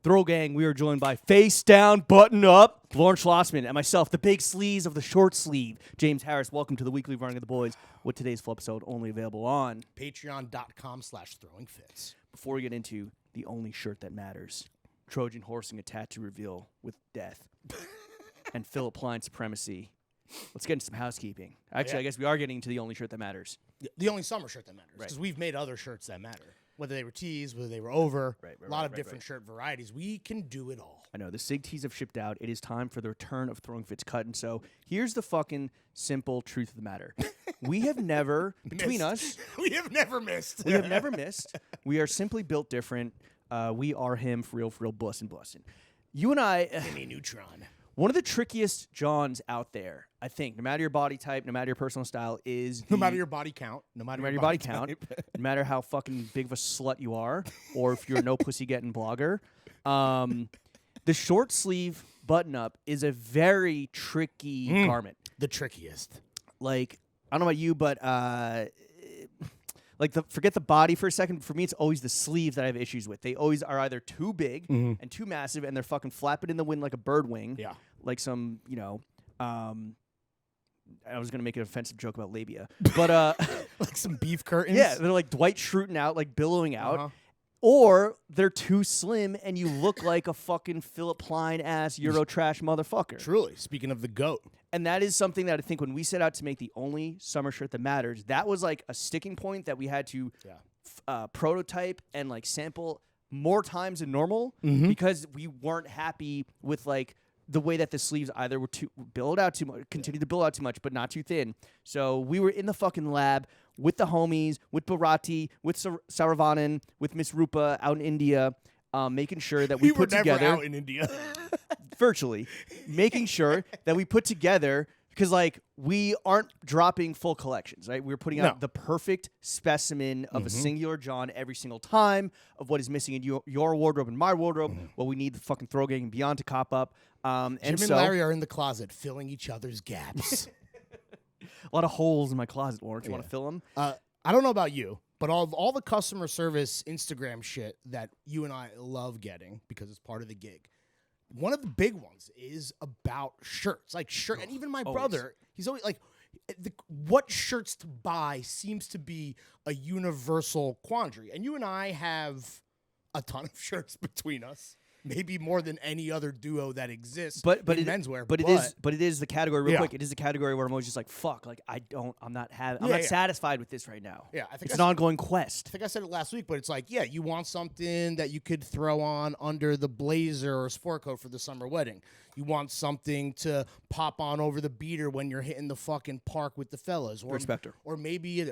Throw Gang, we are joined by Face Down, Button Up, Lauren Schlossman, and myself, the big sleeves of the short sleeve, James Harris. Welcome to the weekly Running of the Boys, with today's full episode only available on Patreon.com/throwingfits. Before we get into the only shirt that matters, Trojan horsing a tattoo reveal with death, and Philipp Plein supremacy. Let's get into some housekeeping. Actually, I guess we are getting into the only shirt that matters. The only summer shirt that matters, because we've made other shirts that matter. Whether they were tees, whether they were over, a lot of different shirt varieties. We can do it all. I know. The SIG tees have shipped out. It is time for the return of Throwing Fits Cut. And so here's the fucking simple truth of the matter. We have never, between us. We have never missed. We have never missed. We are simply built different. We are him for real, bussin'. You and I. Gimme Neutron. One of the trickiest jawnz out there, I think, no matter your body type, no matter your personal style, is no matter your body count, no matter your body count, no matter how fucking big of a slut you are, or if you're a no pussy getting blogger, the short sleeve button up is a very tricky garment. The trickiest. Like, I don't know about you, but forget the body for a second. For me, it's always the sleeves that I have issues with. They always are either too big and too massive, and they're fucking flapping in the wind like a bird wing. Yeah. Like some, I was going to make an offensive joke about labia. But, like some beef curtains? Yeah, they're like Dwight Schruten out, like billowing out. Or they're too slim, and you look like a fucking Philipp Plein ass Eurotrash motherfucker. Truly, speaking of the GOAT. And that is something that I think when we set out to make the only summer shirt that matters, that was like a sticking point that we had to prototype and like sample more times than normal because we weren't happy with like the way that the sleeves either were continued to build out too much, but not too thin. So we were in the fucking lab with the homies, with Bharati, with Saravanan, with Miss Rupa out in India, making sure that we put together. We were never out in India. Virtually, making sure that we put together, because like we aren't dropping full collections, right? We're putting out the perfect specimen of a singular John every single time of what is missing in your wardrobe and my wardrobe. What we need the fucking Throw Gang and beyond to cop up. Jim and Larry are in the closet filling each other's gaps. A lot of holes in my closet, Lawrence. You want to fill them? I don't know about you, but all the customer service Instagram shit that you and I love getting because it's part of the gig. One of the big ones is about shirts, and even my brother, he's always like, what shirts to buy seems to be a universal quandary. And you and I have a ton of shirts between us, maybe more than any other duo that exists in menswear. But it is the category real quick. It is the category where I'm always just like, fuck, like I'm not satisfied with this right now. Yeah, I think it's an ongoing quest. I think I said it last week, but it's like, you want something that you could throw on under the blazer or sport coat for the summer wedding. You want something to pop on over the beater when you're hitting the fucking park with the fellas. Or Respecter. Or maybe, a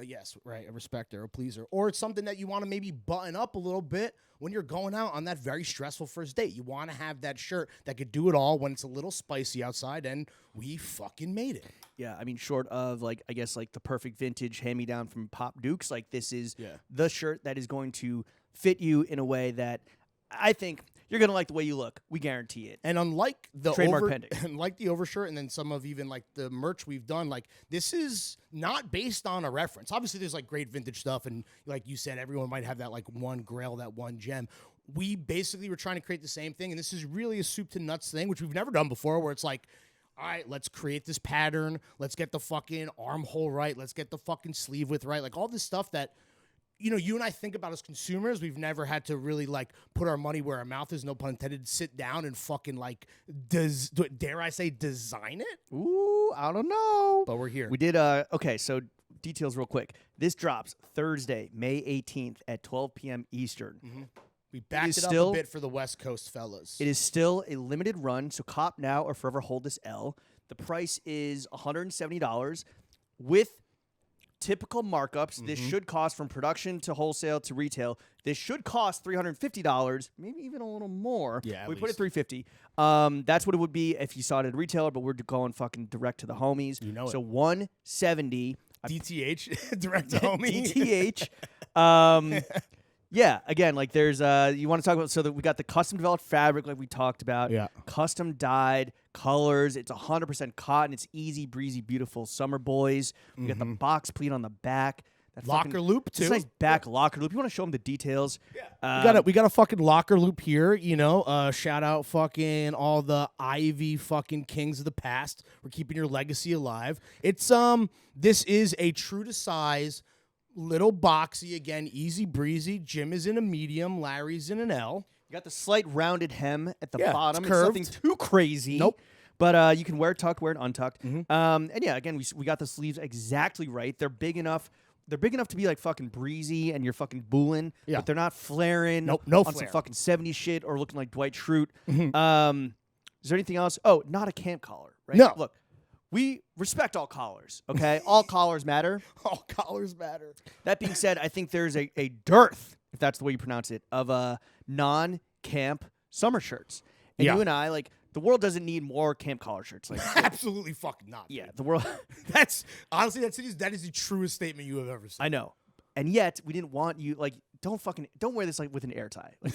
respecter, a pleaser. Or it's something that you want to maybe button up a little bit when you're going out on that very stressful first date. You want to have that shirt that could do it all when it's a little spicy outside, and we fucking made it. Yeah, I mean, short of, the perfect vintage hand-me-down from Pop Dukes, like, this is the shirt that is going to fit you in a way that I think you're going to like the way you look. We guarantee it. And unlike the trademark the overshirt and then some of even, like, the merch we've done, like, this is not based on a reference. Obviously, there's, like, great vintage stuff, and like you said, everyone might have that, like, one grail, that one gem. We basically were trying to create the same thing, and this is really a soup to nuts thing, which we've never done before, where it's like, all right, let's create this pattern. Let's get the fucking armhole right. Let's get the fucking sleeve width right. Like, all this stuff that, you and I think about as consumers. We've never had to really, like, put our money where our mouth is, no pun intended, sit down and fucking, like, dare I say design it? Ooh, I don't know. But we're here. We did, so details real quick. This drops Thursday, May 18th at 12 p.m. Eastern. We backed it up a bit for the West Coast fellas. It is still a limited run, so cop now or forever hold this L. The price is $170 with typical markups. This should cost, from production to wholesale to retail, this should cost $350, maybe even a little more. Yeah, we put it $350. That's what it would be if you saw it at a retailer, but we're going fucking direct to the homies. You know so it. $170. DTH, direct to homie. DTH. Yeah, again, like there's you want to talk about, so that we got the custom developed fabric like we talked about. Yeah. Custom dyed colors. It's 100% cotton. It's easy breezy, beautiful summer boys. We got the box pleat on the back. That locker loop too. This nice back locker loop. You want to show them the details? Yeah. We got a fucking locker loop here, you know. Shout out fucking all the Ivy fucking kings of the past. We're keeping your legacy alive. It's this is a true to size, little boxy, again, easy breezy. Jim is in a medium, Larry's in an L. You got the slight rounded hem at the bottom. It's curved. It's nothing too crazy. Nope. But you can wear it tucked, wear it untucked. And yeah, again, we got the sleeves exactly right. They're big enough. They're big enough to be like fucking breezy and you're fucking booling, but they're not flaring no on flare. some fucking 70s shit or looking like Dwight Schrute. Is there anything else? Oh, not a camp collar, right? No. Look, we respect all collars, okay? All collars matter. All collars matter. That being said, I think there's a dearth, if that's the way you pronounce it, of non-camp summer shirts. And you and I, like, the world doesn't need more camp collar shirts. Like, absolutely fucking not. Yeah, the world. That's honestly that is the truest statement you have ever said. I know, and yet we didn't want you like don't wear this like with an air tie. Like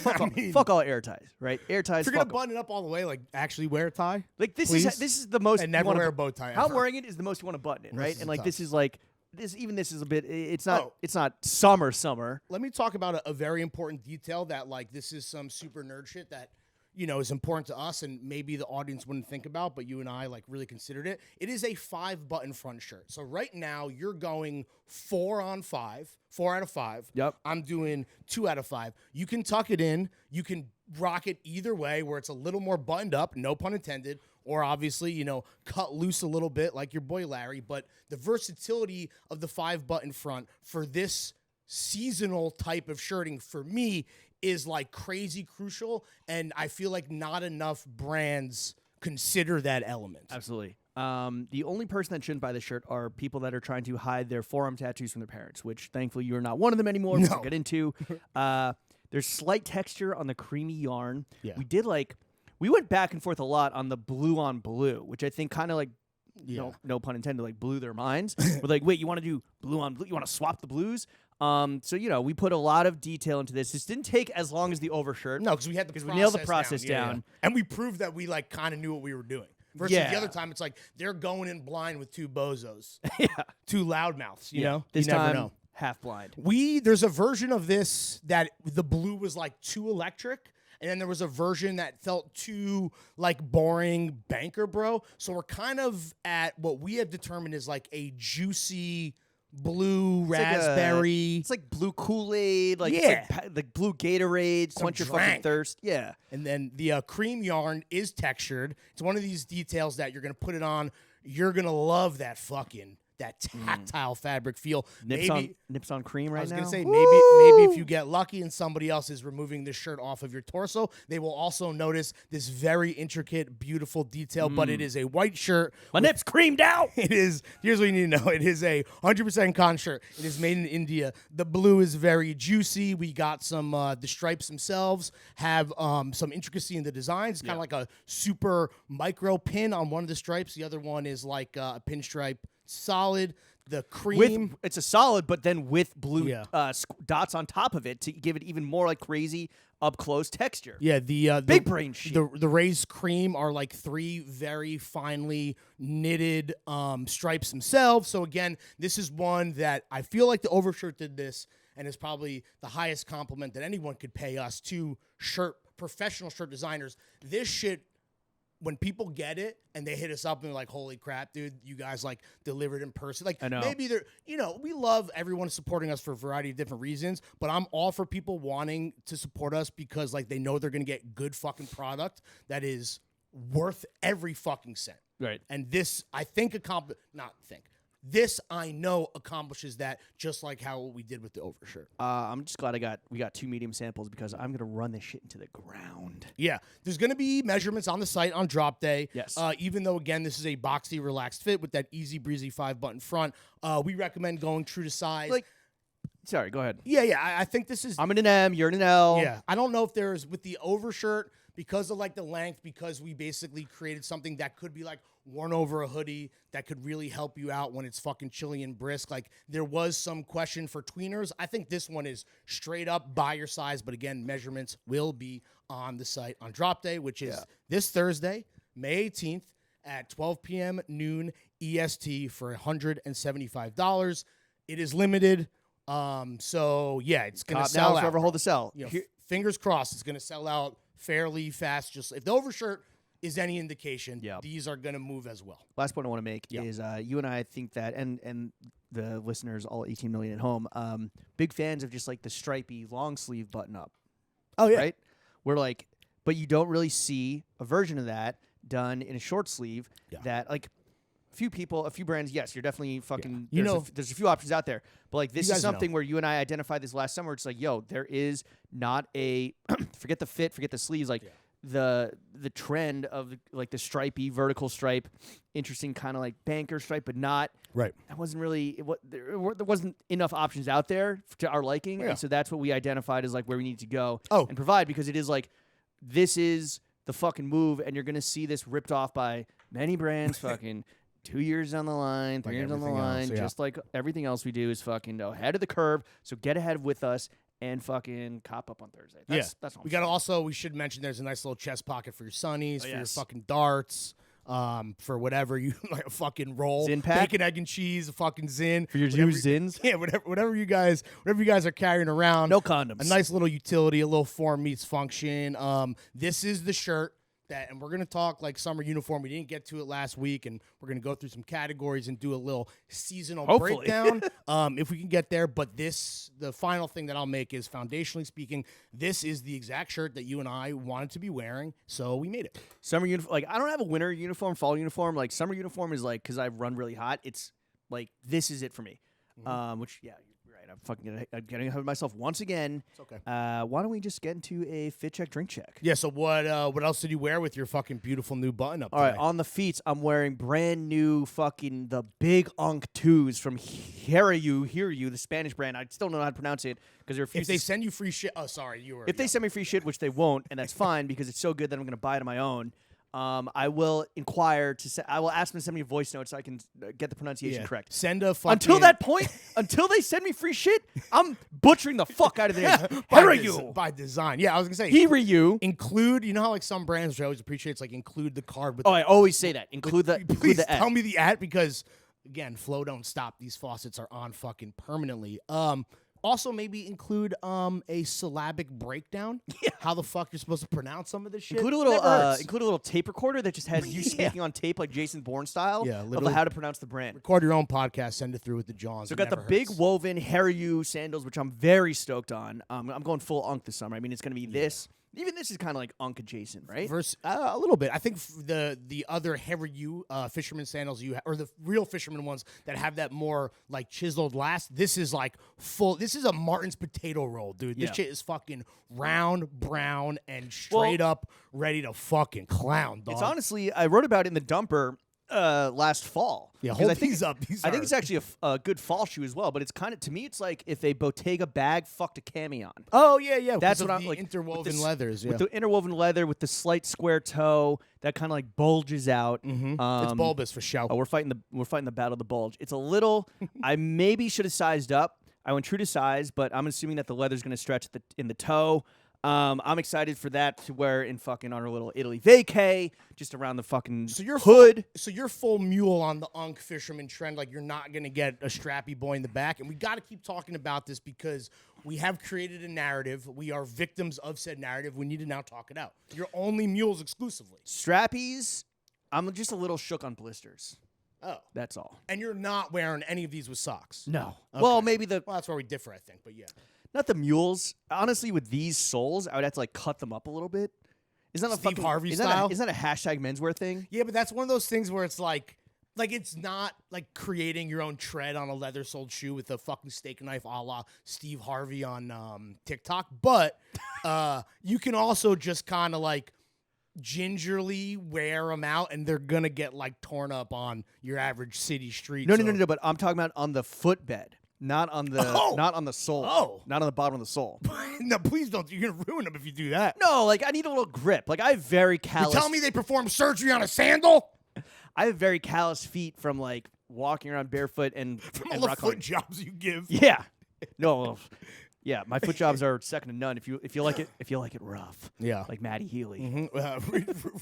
fuck all air ties, right? Air ties. If you're gonna button it up all the way, like actually wear a tie. Like this please? is the most. And never wear a bow tie. How ever. I'm wearing it is the most you want to button it, right? And like tough. this is like this is a bit. It's not summer. Let me talk about a very important detail that like this is some super nerd shit that. You know, is important to us and maybe the audience wouldn't think about, but you and I like really considered it. It is a 5-button front shirt. So right now you're going 4 out of 5. Yep. I'm doing 2 out of 5. You can tuck it in. You can rock it either way where it's a little more buttoned up, no pun intended, or obviously, you know, cut loose a little bit like your boy Larry. But the versatility of the 5-button front for this seasonal type of shirting for me is like crazy crucial, and I feel like not enough brands consider that element. Absolutely. The only person that shouldn't buy this shirt are people that are trying to hide their forearm tattoos from their parents, which thankfully you're not one of them anymore. No. We'll get into. There's slight texture on the creamy yarn. Yeah. We went back and forth a lot on the blue on blue, which I think kind of like no pun intended, like blew their minds. We're like, wait, you want to do blue on blue? You want to swap the blues? So you know, we put a lot of detail into this. This didn't take as long as the overshirt. No, because we nailed the process down. Yeah. And we proved that we like kind of knew what we were doing. Versus the other time, it's like they're going in blind with 2 bozos, 2 loudmouths. You know, this you never time know. Half blind. There's a version of this that the blue was like too electric. And then there was a version that felt too like boring banker bro. So we're kind of at what we have determined is like a juicy blue raspberry. It's like blue Kool-Aid. Like like blue Gatorade. Quench your fucking thirst. Yeah. And then the cream yarn is textured. It's one of these details that you're gonna put it on. You're gonna love that tactile fabric feel. Nips on cream right now. I was going to say, maybe if you get lucky and somebody else is removing this shirt off of your torso, they will also notice this very intricate, beautiful detail, but it is a white shirt. My nips creamed out. It is, here's what you need to know. It is a 100% cotton shirt. It is made in India. The blue is very juicy. We got some, the stripes themselves have some intricacy in the designs. It's kind of like a super micro pin on one of the stripes. The other one is like a pinstripe. Solid. The cream. It's a solid, but then with blue dots on top of it to give it even more like crazy up close texture. Yeah, the big brain shit. The raised cream are like 3 very finely knitted stripes themselves. So again, this is one that I feel like the overshirt did this, and is probably the highest compliment that anyone could pay us to professional shirt designers. This shit. When people get it and they hit us up and they're like, holy crap, dude, you guys like delivered in person. Like, I know. Maybe they're, we love everyone supporting us for a variety of different reasons, but I'm all for people wanting to support us because like they know they're going to get good fucking product that is worth every fucking cent. Right. And this, I think, this I know accomplishes that, just like how we did with the overshirt. I'm just glad we got 2 medium samples because I'm gonna run this shit into the ground. Yeah, there's gonna be measurements on the site on drop day. Yes. Even though again this is a boxy, relaxed fit with that easy breezy 5-button front, we recommend going true to size. Sorry, go ahead. Yeah. I think this is. I'm in an M. You're in an L. Yeah, I don't know if there's with the overshirt because of like the length, because we basically created something that could be like worn over a hoodie that could really help you out when it's fucking chilly and brisk. Like there was some question for tweeners. I think this one is straight up by your size, but again, measurements will be on the site on drop day, which is this Thursday, May 18th at 12 p.m. noon EST for $175. It is limited. So yeah, it's gonna Top sell now, out. forever hold the sell. You know, fingers crossed, it's gonna sell out fairly fast. Just if the overshirt is any indication, these are gonna move as well. Last point I want to make is you and I think that, and the listeners, all 18 million at home, big fans of just like the stripy long sleeve button up. Oh yeah, right. We're like, but you don't really see a version of that done in a short sleeve. That like. Few brands, yes, you're definitely fucking. There's a few options out there, but like this is something where you and I identified this last summer. It's like, yo, there is not a forget the fit, forget the sleeves, like the trend of like the stripy vertical stripe, interesting kind of like banker stripe, but not right. That wasn't really there wasn't enough options out there to our liking, and so that's what we identified as like where we need to go and provide, because it is like this is the fucking move, and you're gonna see this ripped off by many brands, fucking. 2 years down the line, 3 years down the line, just like everything else we do is fucking ahead of the curve. So get ahead with us and fucking cop up on Thursday. That's all. We should mention there's a nice little chest pocket for your sunnies, for your fucking darts, for whatever you like, a fucking roll, Zin pack? bacon, egg and cheese, a fucking Zin for your Zins. Yeah, whatever you guys are carrying around. No condoms. A nice little utility, a little form meets function. This is the shirt. And we're going to talk like summer uniform. We didn't get to it last week, and we're going to go through some categories and do a little seasonal breakdown if we can get there. But the final thing that I'll make is, foundationally speaking, this is the exact shirt that you and I wanted to be wearing, so we made it. Summer uniform. Like, I don't have a winter uniform, fall uniform. Like, summer uniform is like, because I run really hot, it's like, this is it for me. Which, yeah, I'm fucking getting ahead of myself once again. It's okay. Why don't we just get into a fit check, drink check? Yeah, so what else did you wear with your fucking beautiful new button up All right, on the feet, I'm wearing brand new fucking the Big Unk 2s from Hear You, the Spanish brand. I still don't know how to pronounce it because they're if they send you free shit. Oh, sorry, you were. If they send me free shit, which they won't, and that's fine because it's so good that I'm going to buy it on my own. I will inquire I will ask them to send me a voice note so I can get the pronunciation correct. Send a fucking... Until that point, until they send me free shit, I'm butchering the fuck out of the name. By design. Yeah, I was going to say. Hear You. Include, you know how like some brands, which I always appreciate, it's like include the card with... I always say that. Include the Please the tell me the at, because, again, flow don't stop. These faucets are on fucking permanently. Also, maybe include a syllabic breakdown. Yeah. How the fuck you're supposed to pronounce some of this shit. Include a little tape recorder that just has you speaking on tape like Jason Bourne style. Yeah, of how to pronounce the brand. Record your own podcast. Send it through with the jawnz. So got the big woven Hear You sandals, which I'm very stoked on. I'm going full Unk this summer. I mean, it's going to be this. Even this is kind of like Unk adjacent, right? A little bit. I think the other Hear You fisherman sandals or the real fisherman ones that have that more like chiseled last. This is like full. This is a Martin's potato roll, dude. This shit is fucking round, brown, and straight up ready to fucking clown, dog. It's honestly, I wrote about it in the dumper last fall. Yeah, hold these up. I think it's actually a good fall shoe as well, but it's kind of, to me, it's like if a Bottega bag fucked a cami on. Oh, yeah. That's what I'm like. Interwoven leathers, With the interwoven leather, with the slight square toe that kind of like bulges out. It's bulbous for sure. Oh, we're fighting the battle of the bulge. It's a little, I maybe should have sized up. I went true to size, but I'm assuming that the leather's going to stretch in the toe. I'm excited for that to wear in fucking our little Italy vacay, just around the fucking hood. So you're full mule on the Unk fisherman trend, like you're not going to get a strappy boy in the back. And we got to keep talking about this because we have created a narrative. We are victims of said narrative. We need to now talk it out. You're only mules exclusively. Strappies, I'm just a little shook on blisters. Oh. That's all. And you're not wearing any of these with socks? No. Okay. Well, maybe Well, that's where we differ, I think, but yeah. Not the mules. Honestly, with these soles, I would have to like cut them up a little bit. Isn't that Steve Harvey style? Isn't that a hashtag menswear thing? Yeah, but that's one of those things where it's like it's not like creating your own tread on a leather soled shoe with a fucking steak knife a la Steve Harvey on TikTok. But you can also just kind of like gingerly wear them out, and they're gonna get like torn up on your average city street. No. But I'm talking about on the footbed. Not on the sole. Oh. Not on the bottom of the sole. No, please don't. You're going to ruin them if you do that. No, like I need a little grip. Like I have very callous. You tell me they perform surgery on a sandal? I have very callous feet from like walking around barefoot and from all the foot jobs you give. Yeah. No. Yeah, my foot jobs are second to none. If you like it rough. Yeah. Like Maddie Healy.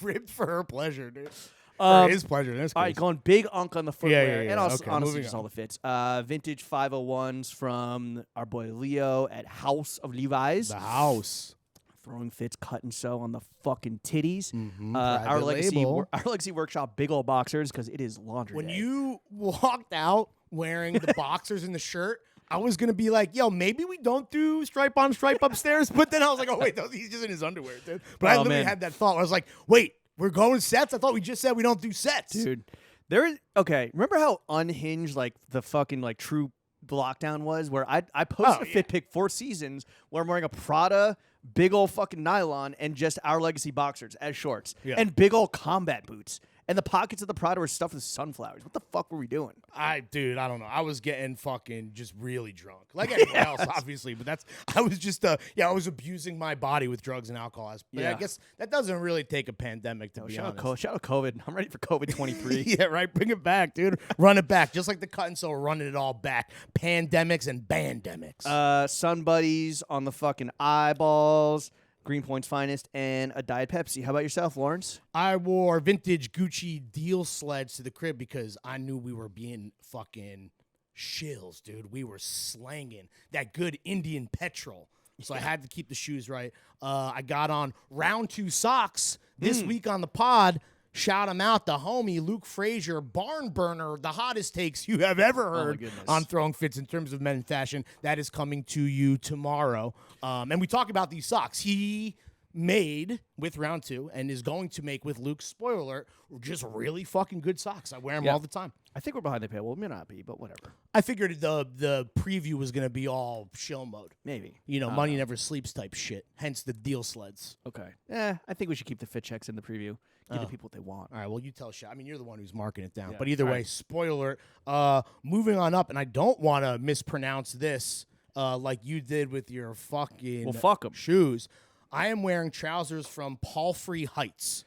Ribbed for her pleasure, dude. For his pleasure. In this All case. right, going big unk on the footwear. Yeah. And also, Okay, honestly, moving just on. all the fits. Vintage 501s from our boy Leo at House of Levi's. The house. Throwing fits, cut and sew on the fucking titties. Private Our label. Legacy Workshop, big old boxers, because it is laundry When day. you walked out wearing the boxers and the shirt, I was going to be like, yo, maybe we don't do stripe on stripe upstairs. But then I was like, oh, wait, he's just in his underwear, dude. But I literally had that thought. I was like, wait, we're going sets? I thought we just said we don't do sets. Dude, remember how unhinged, like, the fucking, like, true lockdown was? Where I posted a fit pic 4 seasons where I'm wearing a Prada big old fucking nylon and just Our Legacy boxers as shorts and big old combat boots. And the pockets of the Prada were stuffed with sunflowers. What the fuck were we doing? I don't know. I was getting fucking just really drunk. Like anyone else, obviously. But I was just, I was abusing my body with drugs and alcohol. But I guess that doesn't really take a pandemic, to be honest. Shout out COVID. I'm ready for COVID 23. Yeah, right. Bring it back, dude. Run it back. Just like the cut and sew, running it all back. Pandemics and bandemics. Sun Buddies on the fucking eyeballs. Greenpoint's finest, and a Diet Pepsi. How about yourself, Lawrence? I wore vintage Gucci deal sleds to the crib because I knew we were being fucking shills, dude. We were slanging that good Indian petrol. So I had to keep the shoes right. I got on round 2 socks this week on the pod. Shout him out, the homie Luke Frazier, barn burner, the hottest takes you have ever heard on Throwing Fits in terms of men in fashion. That is coming to you tomorrow. And we talk about these socks. He made with round 2 and is going to make with Luke, spoiler alert, just really fucking good socks. I wear them all the time. I think we're behind the paywall. We may not be, but whatever. I figured the preview was going to be all shill mode. Maybe. Money never sleeps type shit. Hence the deal sleds. Okay. I think we should keep the fit checks in the preview. Give the people what they want. All right, well, you tell Shaq. I mean, you're the one who's marking it down. But either way, spoiler alert. Moving on up, and I don't want to mispronounce this like you did with your fucking shoes. I am wearing trousers from Palfrey Heights.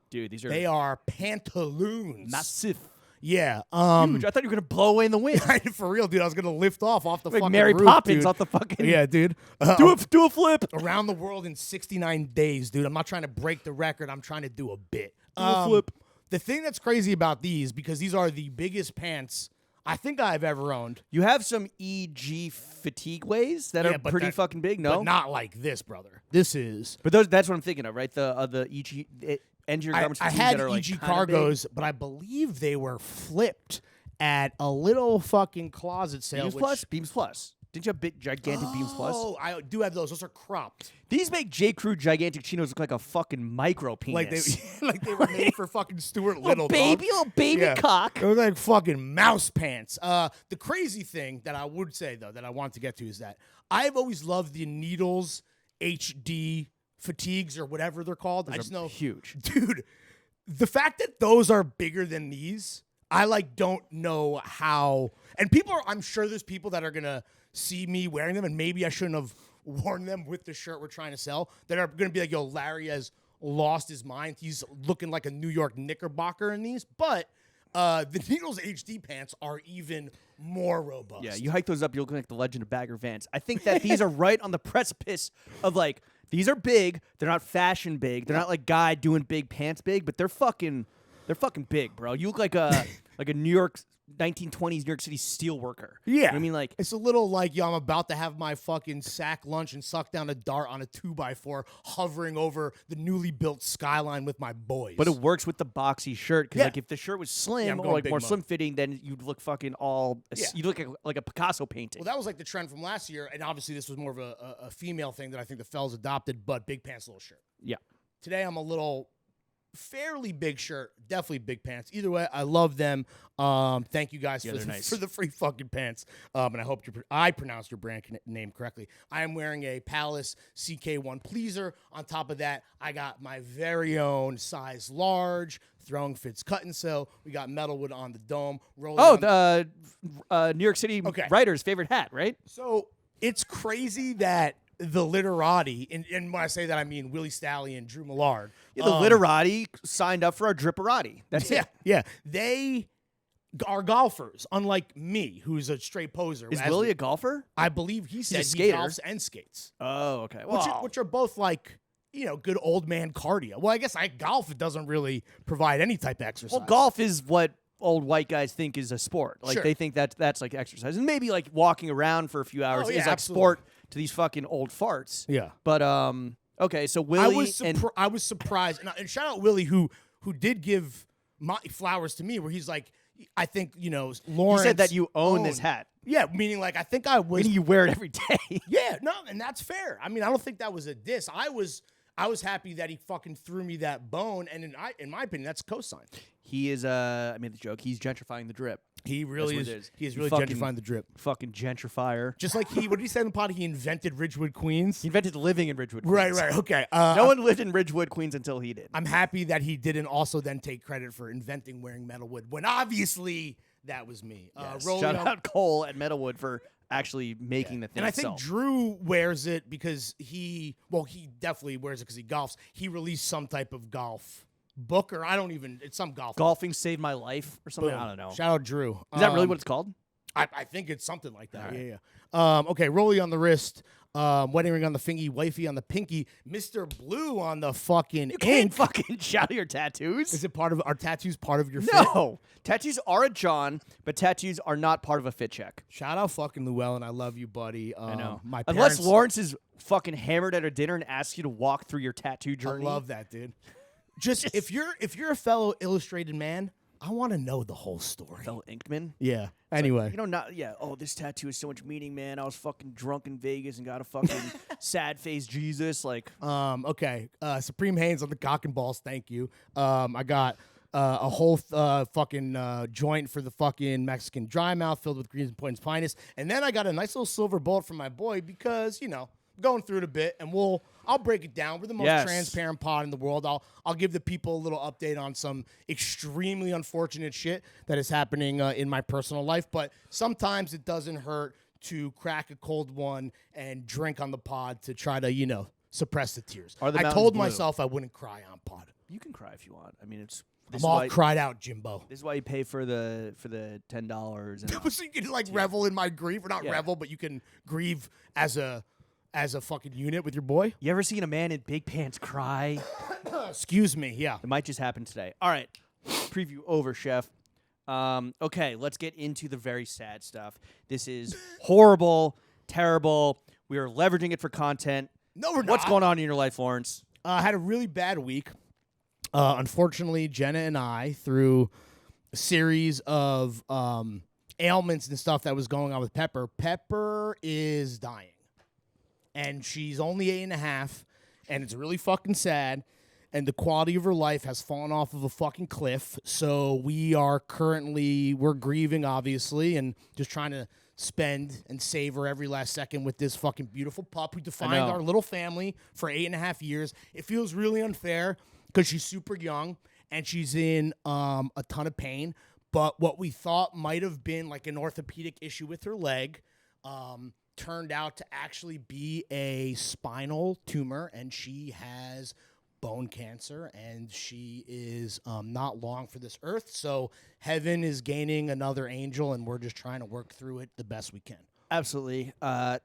Dude, they are pantaloons. Massive. Yeah. Huge. I thought you were going to blow away in the wind. For real, dude. I was going to lift off the like fucking Mary roof, Poppins dude. off the fucking... Yeah, dude. Do a flip. Around the world in 69 days, dude. I'm not trying to break the record. I'm trying to do a bit. Do a flip. The thing that's crazy about these, because these are the biggest pants I think I've ever owned. You have some EG fatigue ways that are pretty fucking big, no? But not like this, brother. This is... But that's what I'm thinking of, right? The EG... engineer garments I had that are EG like cargos, but I believe they were flipped at a little fucking closet sale. Beams Plus. Didn't you have big, gigantic Beams Plus? Oh, I do have those. Those are cropped. These make J. Crew gigantic chinos look like a fucking micro penis. Like they were made for fucking Stuart Little. Little baby cock. They were like fucking mouse pants. The crazy thing that I would say, though, that I want to get to is that I've always loved the Needles HD fatigues or whatever they're called. Those I just know. Huge. Dude, the fact that those are bigger than these, I don't know how. And I'm sure there's people that are going to see me wearing them, and maybe I shouldn't have worn them with the shirt we're trying to sell, that are going to be like, yo, Larry has lost his mind. He's looking like a New York Knickerbocker in these. But the Needles HD pants are even more robust. Yeah, you hike those up, you'll look like the Legend of Bagger Vance. I think that these are right on the precipice of these are big. They're not fashion big. They're not like guy doing big pants big, but they're fucking big, bro. You look like a New York 1920s New York City steel worker. Yeah. You know what I mean, like, it's a little like, yo, I'm about to have my fucking sack lunch and suck down a dart on a 2x4 hovering over the newly built skyline with my boys. But it works with the boxy shirt because if the shirt was slim or like more slim fitting, then you'd look fucking you'd look like a Picasso painting. Well, that was like the trend from last year, and obviously this was more of a female thing that I think the fellas adopted, but big pants, little shirt. Yeah. Today I'm a little fairly big shirt, definitely big pants. Either way, I love them. Thank you guys for the free fucking pants. And I hope I pronounced your brand name correctly. I am wearing a Palace CK1 pleaser. On top of that, I got my very own size large Throwing Fits cut and sew. We got metalwood on the dome. The New York City writer's favorite hat, right? So it's crazy that the literati, and when I say that, I mean Willie Stallion, Drew Millard. Yeah, the literati signed up for our dripperati. That's it. Yeah. They are golfers, unlike me, who's a straight poser. Is Willie a golfer? I believe he said he golfs and skates. Oh, okay. Well, which are both like good old man cardio. Well, I guess golf, it doesn't really provide any type of exercise. Well, golf is what old white guys think is a sport. Like Sure. they think that's like exercise, and maybe like walking around for a few hours is like absolutely. sport to these fucking old farts. Yeah. But okay, so Willie I was surprised, and shout out Willie who did give my flowers to me, where he's like, I think Lawrence. you said that you own this hat. Yeah, meaning like I think I was. Meaning you wear it every day. Yeah, no, and that's fair. I mean, I don't think that was a diss. I was happy that he fucking threw me that bone, and in my opinion, that's cosign. He is I made the joke. He's gentrifying the drip. He really That's is. what it is. He is He really fucking- gentrifying the drip. Fucking gentrifier. Just like what did he say in the pod? He invented Ridgewood, Queens. He invented living in Ridgewood, Queens. Right. Okay. No one lived in Ridgewood, Queens until he did. I'm happy that he didn't also then take credit for inventing wearing metalwood when obviously that was me. Yes. Rolling Shout up- out Cole at Metalwood for actually making the thing And I think itself. Drew wears it because he definitely wears it because he golfs. He released some type of golf book, or it's some golf. Golfing saved my life or something. Boom. I don't know. Shout out Drew. Is that really what it's called? I think it's something like that. All right. Yeah. Okay, Rolly on the wrist, wedding ring on the fingy, wifey on the pinky, Mr. Blue on the fucking You can't ink. fucking shout your tattoos. Is it part of our tattoos? Part of your fit? No. Tattoos are a John, but tattoos are not part of a fit check. Shout out fucking Llewellyn. I love you, buddy. I know. My Unless parents, Lawrence is fucking hammered at a dinner and asks you to walk through your tattoo I journey. love that, dude. Just if you're a fellow illustrated man, I want to know the whole story. Fellow Inkman. Yeah. Anyway, Oh, this tattoo has so much meaning, man. I was fucking drunk in Vegas and got a fucking sad face Jesus. Like, okay. Supreme Haynes on the cock and balls. Thank you. I got a whole fucking joint for the fucking Mexican dry mouth filled with Grieving Pepper's finest, and then I got a nice little silver bullet from my boy because going through it a bit, and I'll break it down. We're the most transparent pod in the world. I'll give the people a little update on some extremely unfortunate shit that is happening in my personal life, but sometimes it doesn't hurt to crack a cold one and drink on the pod to try to suppress the tears. Are the I mountains told blue? myself I wouldn't cry on pod. you can cry if you want. I mean, this I'm is all why, cried out, Jimbo. this is why you pay for the $10 and So you can revel in my grief, or not Yeah. revel, but you can grieve as a fucking unit with your boy. You ever seen a man in big pants cry? Excuse me, yeah. It might just happen today. All right. Preview over, chef. Okay, let's get into the very sad stuff. This is horrible, terrible. We are leveraging it for content. No, we're not. What's going on in your life, Lawrence? I had a really bad week. Unfortunately, Jenna and I, through a series of ailments and stuff that was going on with Pepper is dying. And she's only 8.5, and it's really fucking sad. And the quality of her life has fallen off of a fucking cliff. So we're grieving, obviously, and just trying to spend and savor every last second with this fucking beautiful pup who defined know. our little family for 8.5 years. It feels really unfair because she's super young and she's in a ton of pain. But what we thought might have been like an orthopedic issue with her leg turned out to actually be a spinal tumor, and she has bone cancer, and she is not long for this earth. So heaven is gaining another angel, and we're just trying to work through it the best we can. Absolutely.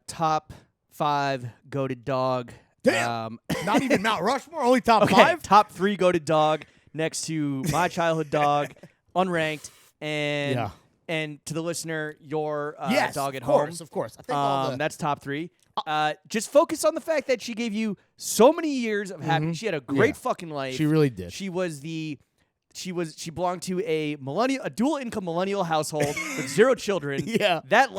Top 5 goated dog. Damn. Not even Mount Rushmore, only top Okay, 5. top 3 goated dog next to my childhood dog, unranked, and to the listener, your Yes, dog at of course, home. of course. I think That's top 3. Just focus on the fact that she gave you so many years of happiness. She had a great fucking life. she really did. She belonged to a dual income millennial household with 0 children. Yeah. That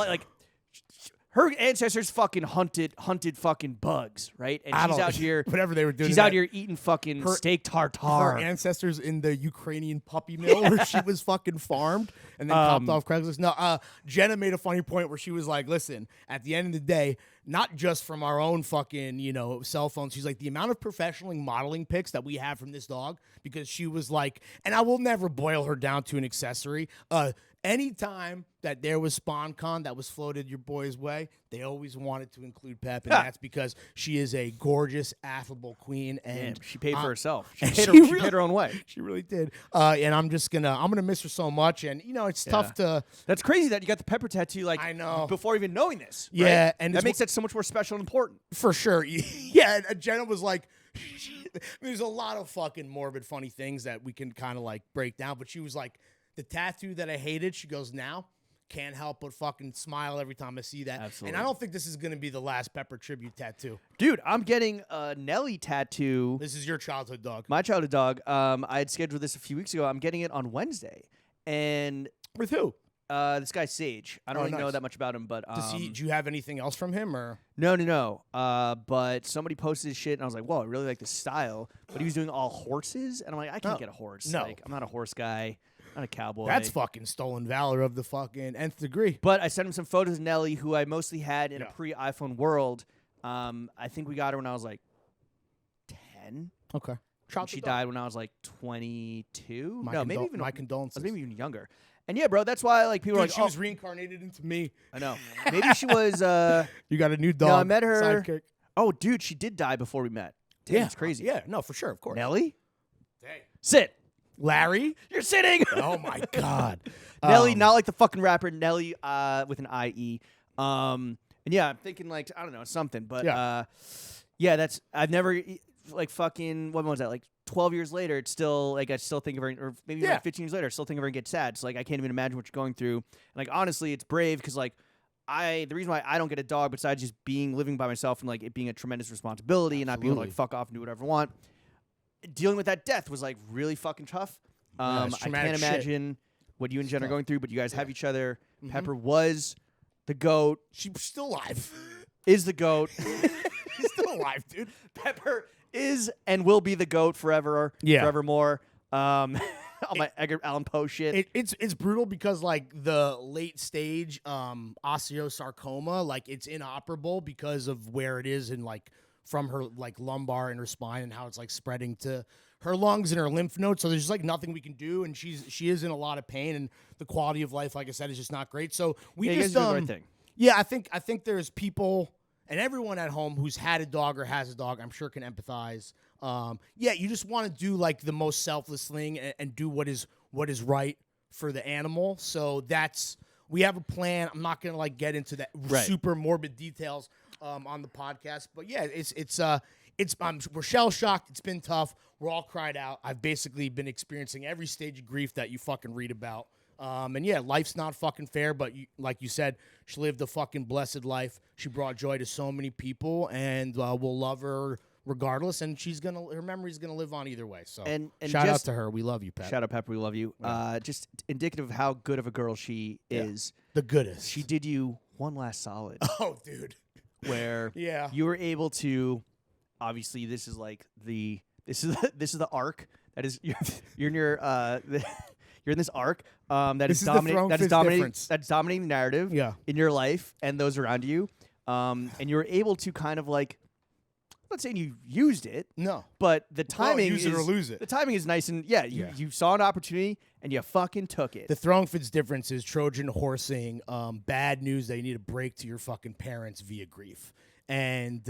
her ancestors fucking hunted fucking bugs, right? And she's out here whatever they were doing. She's out here eating fucking steak tartare. Her ancestors in the Ukrainian puppy mill where she was fucking farmed and then popped off Craigslist. No, Jenna made a funny point where she was like, listen, at the end of the day, not just from our own fucking, cell phones. She's like, the amount of professional modeling pics that we have from this dog, because she was like, and I will never boil her down to an accessory. Anytime that there was SpawnCon that was floated your boy's way, they always wanted to include Pep, and that's because she is a gorgeous, affable queen, and she paid for herself. She and paid her own way. She really did. And I'm gonna miss her so much, and it's tough to. That's crazy that you got the pepper tattoo. I know. Before even knowing this. Yeah, right? and that makes that so much more special and important. For sure. Yeah, and Jenna was like, There's a lot of fucking morbid, funny things that we can kind of like break down. But she was like, the tattoo that I hated, she goes, now can't help but fucking smile every time I see that. Absolutely. And I don't think this is going to be the last Pepper tribute tattoo. Dude, I'm getting a Nelly tattoo. This is your childhood dog. My childhood dog. I had scheduled this a few weeks ago. I'm getting it on Wednesday. And with who? This guy Sage. I don't really know that much about him, but do you have anything else from him or? No. But somebody posted his shit, and I was like, "Whoa, I really like this style." But he was doing all horses, and I'm like, "I can't get a horse. No, like, I'm not a horse guy. I'm not a cowboy." That's fucking stolen valor of the fucking nth degree. But I sent him some photos of Nelly, who I mostly had in a pre-iPhone world. I think we got her when I was like 10. Okay. She died when I was like 22. Maybe even my condolences. Maybe even younger. And yeah, bro, that's why like people are like, she was reincarnated into me. I know. Maybe she was. You got a new dog. No, I met her. Sidekick. Oh, dude, she did die before we met. Damn, it's crazy. Yeah, no, for sure, of course. Nelly, Hey. sit. Larry, you're sitting. Oh my god. Nelly, not like the fucking rapper Nelly, with an IE. And yeah, I'm thinking like I don't know something, but that's I've never like fucking what was that like 12 years later, it's still like I still think of her, or maybe like 15 years later, I still think of her and get sad. So like I can't even imagine what you're going through. And like honestly, it's brave because like the reason why I don't get a dog, besides just living by myself and like it being a tremendous responsibility and not being able to like fuck off and do whatever I want, dealing with that death was like really fucking tough. I can't imagine what you and Jen are going through, but you guys have each other. Mm-hmm. Pepper was the GOAT. She's still alive. Is the GOAT. She's still alive, dude. Pepper is and will be the GOAT forever, forevermore. All my Edgar Allan Poe shit. It's brutal because like the late stage osteosarcoma, like it's inoperable because of where it is and like from her like lumbar and her spine and how it's like spreading to her lungs and her lymph nodes. So there's just like nothing we can do, and she is in a lot of pain, and the quality of life, like I said, is just not great. So we just do the right thing. Yeah, I think there's people. And everyone at home who's had a dog or has a dog, I'm sure can empathize. You just want to do like the most selfless thing and do what is right for the animal. So we have a plan. I'm not gonna like get into that super morbid details on the podcast, but yeah, we're shell shocked. It's been tough. We're all cried out. I've basically been experiencing every stage of grief that you fucking read about. And yeah, life's not fucking fair, but like you said, she lived a fucking blessed life. She brought joy to so many people, and we'll love her regardless. And her memory's gonna live on either way. So and shout out to her. We love you, Pep. Shout out, Pepper. We love you. Yeah. Just indicative of how good of a girl she is. The goodest. She did you one last solid. Oh, dude. Where you were able to. Obviously, this is like this is the arc that is you're in your You're in this arc that's dominating the narrative in your life and those around you. And you were able to kind of like, I'm not saying you used it. No. But the timing use it or lose it. The timing is nice and you saw an opportunity and you fucking took it. The throwing fits difference is Trojan horsing, bad news that you need to break to your fucking parents via grief. And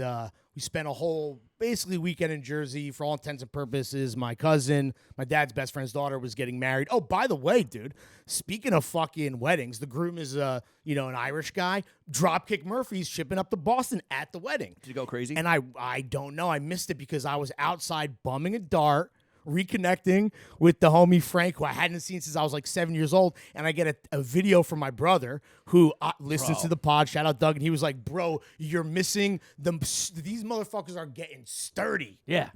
we spent a whole basically weekend in Jersey for all intents and purposes. My cousin, my dad's best friend's daughter, was getting married. Oh, by the way, dude, speaking of fucking weddings, the groom is an Irish guy. Dropkick Murphy's shipping up to Boston at the wedding. Did you go crazy? And I don't know. I missed it because I was outside bumming a dart, reconnecting with the homie Frank, who I hadn't seen since I was like 7 years old, and I get a video from my brother who listens to the pod. Shout out Doug, and he was like, "Bro, you're missing them. These motherfuckers are getting sturdy." Yeah.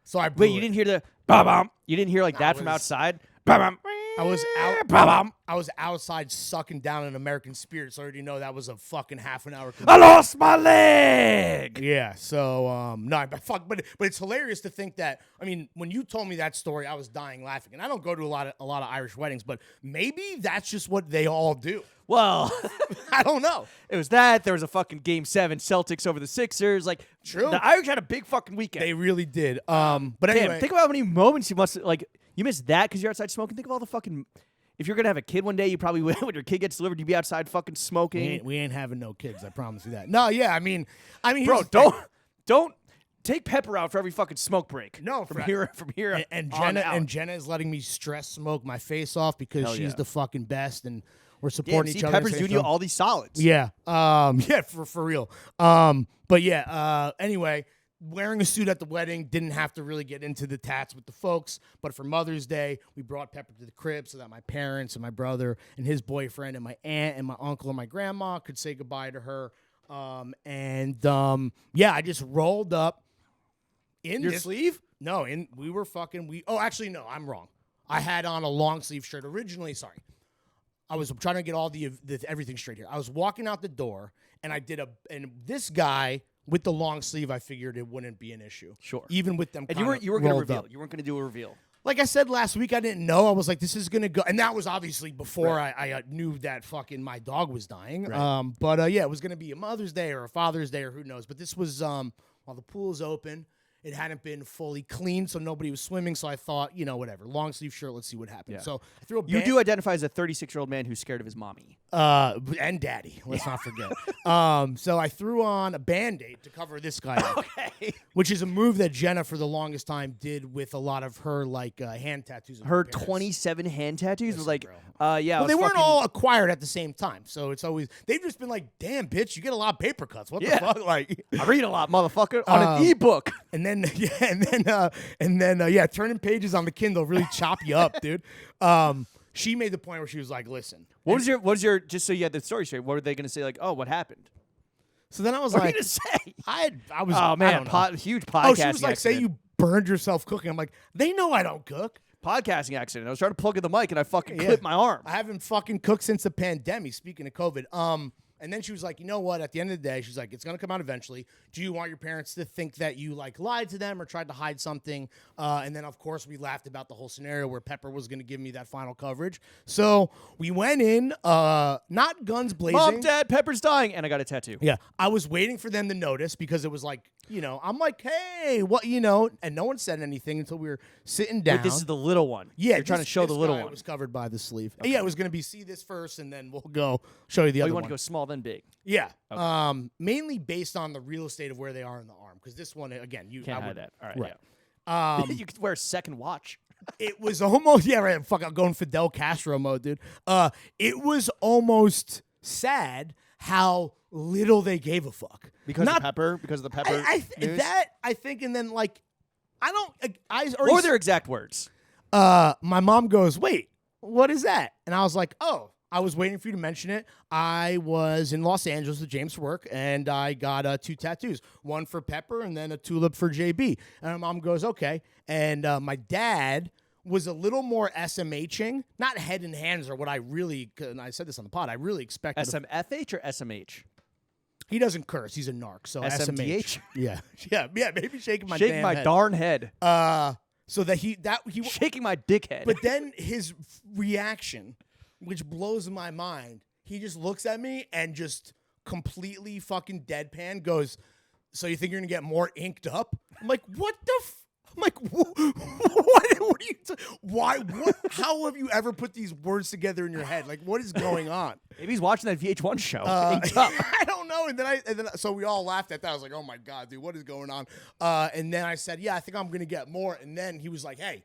So I wait. You didn't hear the ba-bum? You didn't hear like that from outside? Ba-bum. I was outside sucking down an American Spirit, so I already know that was a fucking half an hour. I lost my leg. Yeah, so but it's hilarious to think that. I mean, when you told me that story, I was dying laughing, and I don't go to a lot of Irish weddings, but maybe that's just what they all do. Well, I don't know. It was that. There was a fucking Game 7 Celtics over the Sixers. Like, true. The Irish had a big fucking weekend. They really did. But anyway, think about how many moments you must like. You missed that because you're outside smoking. Think of all the fuking. If you're gonna have a kid one day, you probably will. When your kid gets delivered, you'd be outside fucking smoking. We ain't having no kids. I promise you that. No, yeah. I mean, bro, don't take Pepper out for every fucking smoke break. No, from here. And Jenna is letting me stress smoke my face off because she's the fucking best, and we're supporting each other. Pepper's doing you all these solids. Yeah. For real. But yeah. Anyway. wearing a suit at the wedding, didn't have to really get into the tats with the folks. But for Mother's Day, we brought Pepper to the crib so that my parents and my brother and his boyfriend and my aunt and my uncle and my grandma could say goodbye to her. I just rolled up in Your this sleeve? No, actually, no, I'm wrong. I had on a long sleeve shirt originally. Sorry. I was trying to get all the everything straight here. I was walking out the door, and and this guy with the long sleeve, I figured it wouldn't be an issue. Sure. Even with them. And you weren't going to reveal. You weren't going to do a reveal. Like I said last week, I didn't know. I was like, this is going to go. And that was obviously before I knew that fucking my dog was dying. Right. It was going to be a Mother's Day or a Father's Day or who knows. But this was while the pool is open. It hadn't been fully cleaned, so nobody was swimming. So I thought, whatever. Long sleeve shirt, let's see what happens. Yeah. So I threw a You do identify as a 36-year-old man who's scared of his mommy. And daddy, let's not forget. So I threw on a Band-Aid to cover this guy up. Okay. Which is a move that Jenna, for the longest time, did with a lot of her, hand tattoos. Her 27 hand tattoos was like, Well, they weren't all acquired at the same time. So it's always, they've just been like, damn, bitch, you get a lot of paper cuts. What the fuck? Like, I read a lot, motherfucker, on an ebook. And then turning pages on the Kindle really chop you up, dude. She made the point where she was like, listen. What was your, just so you had the story straight, what were they going to say? Like, oh, what happened? So then I was what like, were you going to say? I was, oh, man, huge podcasting she was like, accident. say you burned yourself cooking. I'm like, they know I don't cook. Podcasting accident. I was trying to plug in the mic and I fucking clipped my arm. I haven't fucking cooked since the pandemic, speaking of COVID. And then she was like, you know what? At the end of the day, she's like, it's going to come out eventually. Do you want your parents to think that you lied to them or tried to hide something? And then, of course, we laughed about the whole scenario where Pepper was going to give me that final coverage. So we went in, not guns blazing. Mom, Dad, Pepper's dying. And I got a tattoo. Yeah. I was waiting for them to notice because it was like, I'm like, hey, what, and no one said anything until we were sitting down. Wait, this is the little one. Yeah. You're trying to show the little one. It was covered by the sleeve. Okay. Yeah, it was going to be see this first and then we'll go show you the other one. You want to go small then big. Yeah. Okay. Mainly based on the real estate of where they are in the arm. Because this one, again, you can't hide that. All right. Yeah. You could wear a second watch. It was almost, fuck, I'm going Fidel Castro mode, dude. It was almost sad how little they gave a fuck. Because of the pepper? I think, and then, what were their exact words? My mom goes, wait, what is that? And I was like, oh, I was waiting for you to mention it. I was in Los Angeles with James for work, and I got 2 tattoos, one for Pepper and then a tulip for JB. And my mom goes, okay. And my dad was a little more SMHing, not head and hands or what I really, and I said this on the pod, I really expected. SMFH or SMH? He doesn't curse. He's a narc. So SMH. Yeah. Maybe shaking my head. Darn head. So that he shaking my dick head. But then his reaction, which blows my mind, he just looks at me and just completely fucking deadpan goes, so you think you're gonna get more inked up? I'm like, what the? I'm like, what are you? Why? What? How have you ever put these words together in your head? Like, what is going on? Maybe he's watching that VH1 show. I don't know. And then so we all laughed at that. I was like, oh my god, dude, what is going on? And then I said, yeah, I think I'm gonna get more. And then he was like, hey,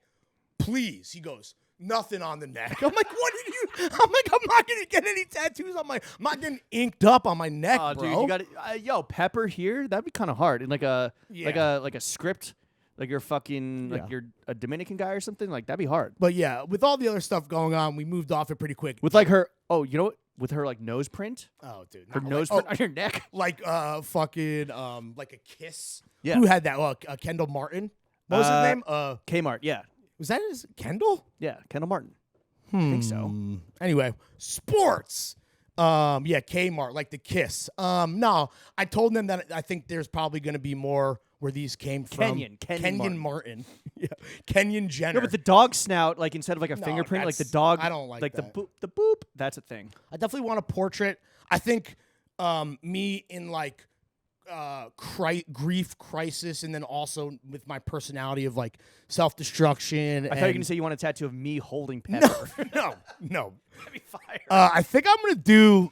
please. He goes, nothing on the neck. I'm like, what did you? I'm like, I'm not gonna get any tattoos on my. I'm not getting inked up on my neck, bro. Dude, you got Pepper here. That'd be kind of hard. And like a script. Like you're fucking, like you're a Dominican guy or something? Like, that'd be hard. But yeah, with all the other stuff going on, we moved off it pretty quick. With like her, you know what? With her like nose print? Oh, dude. Her nose print on your neck? Like fucking, like a kiss. Yeah. Who had that? Kendall Martin? What was his name? Kmart, yeah. Was that his, Kendall? Yeah, Kendall Martin. I think so. Anyway, sports. Kmart, like the kiss. No, I told them that I think there's probably going to be more where these came from. Kenyon Martin. Yeah. Kenyon Jenner. No, but the dog snout, like instead of like a fingerprint, like the dog. I don't like that. The boop. That's a thing. I definitely want a portrait. I think me in like grief crisis, and then also with my personality of like self-destruction. I thought you were going to say you want a tattoo of me holding Pepper. No. That'd be fire. I think I'm going to do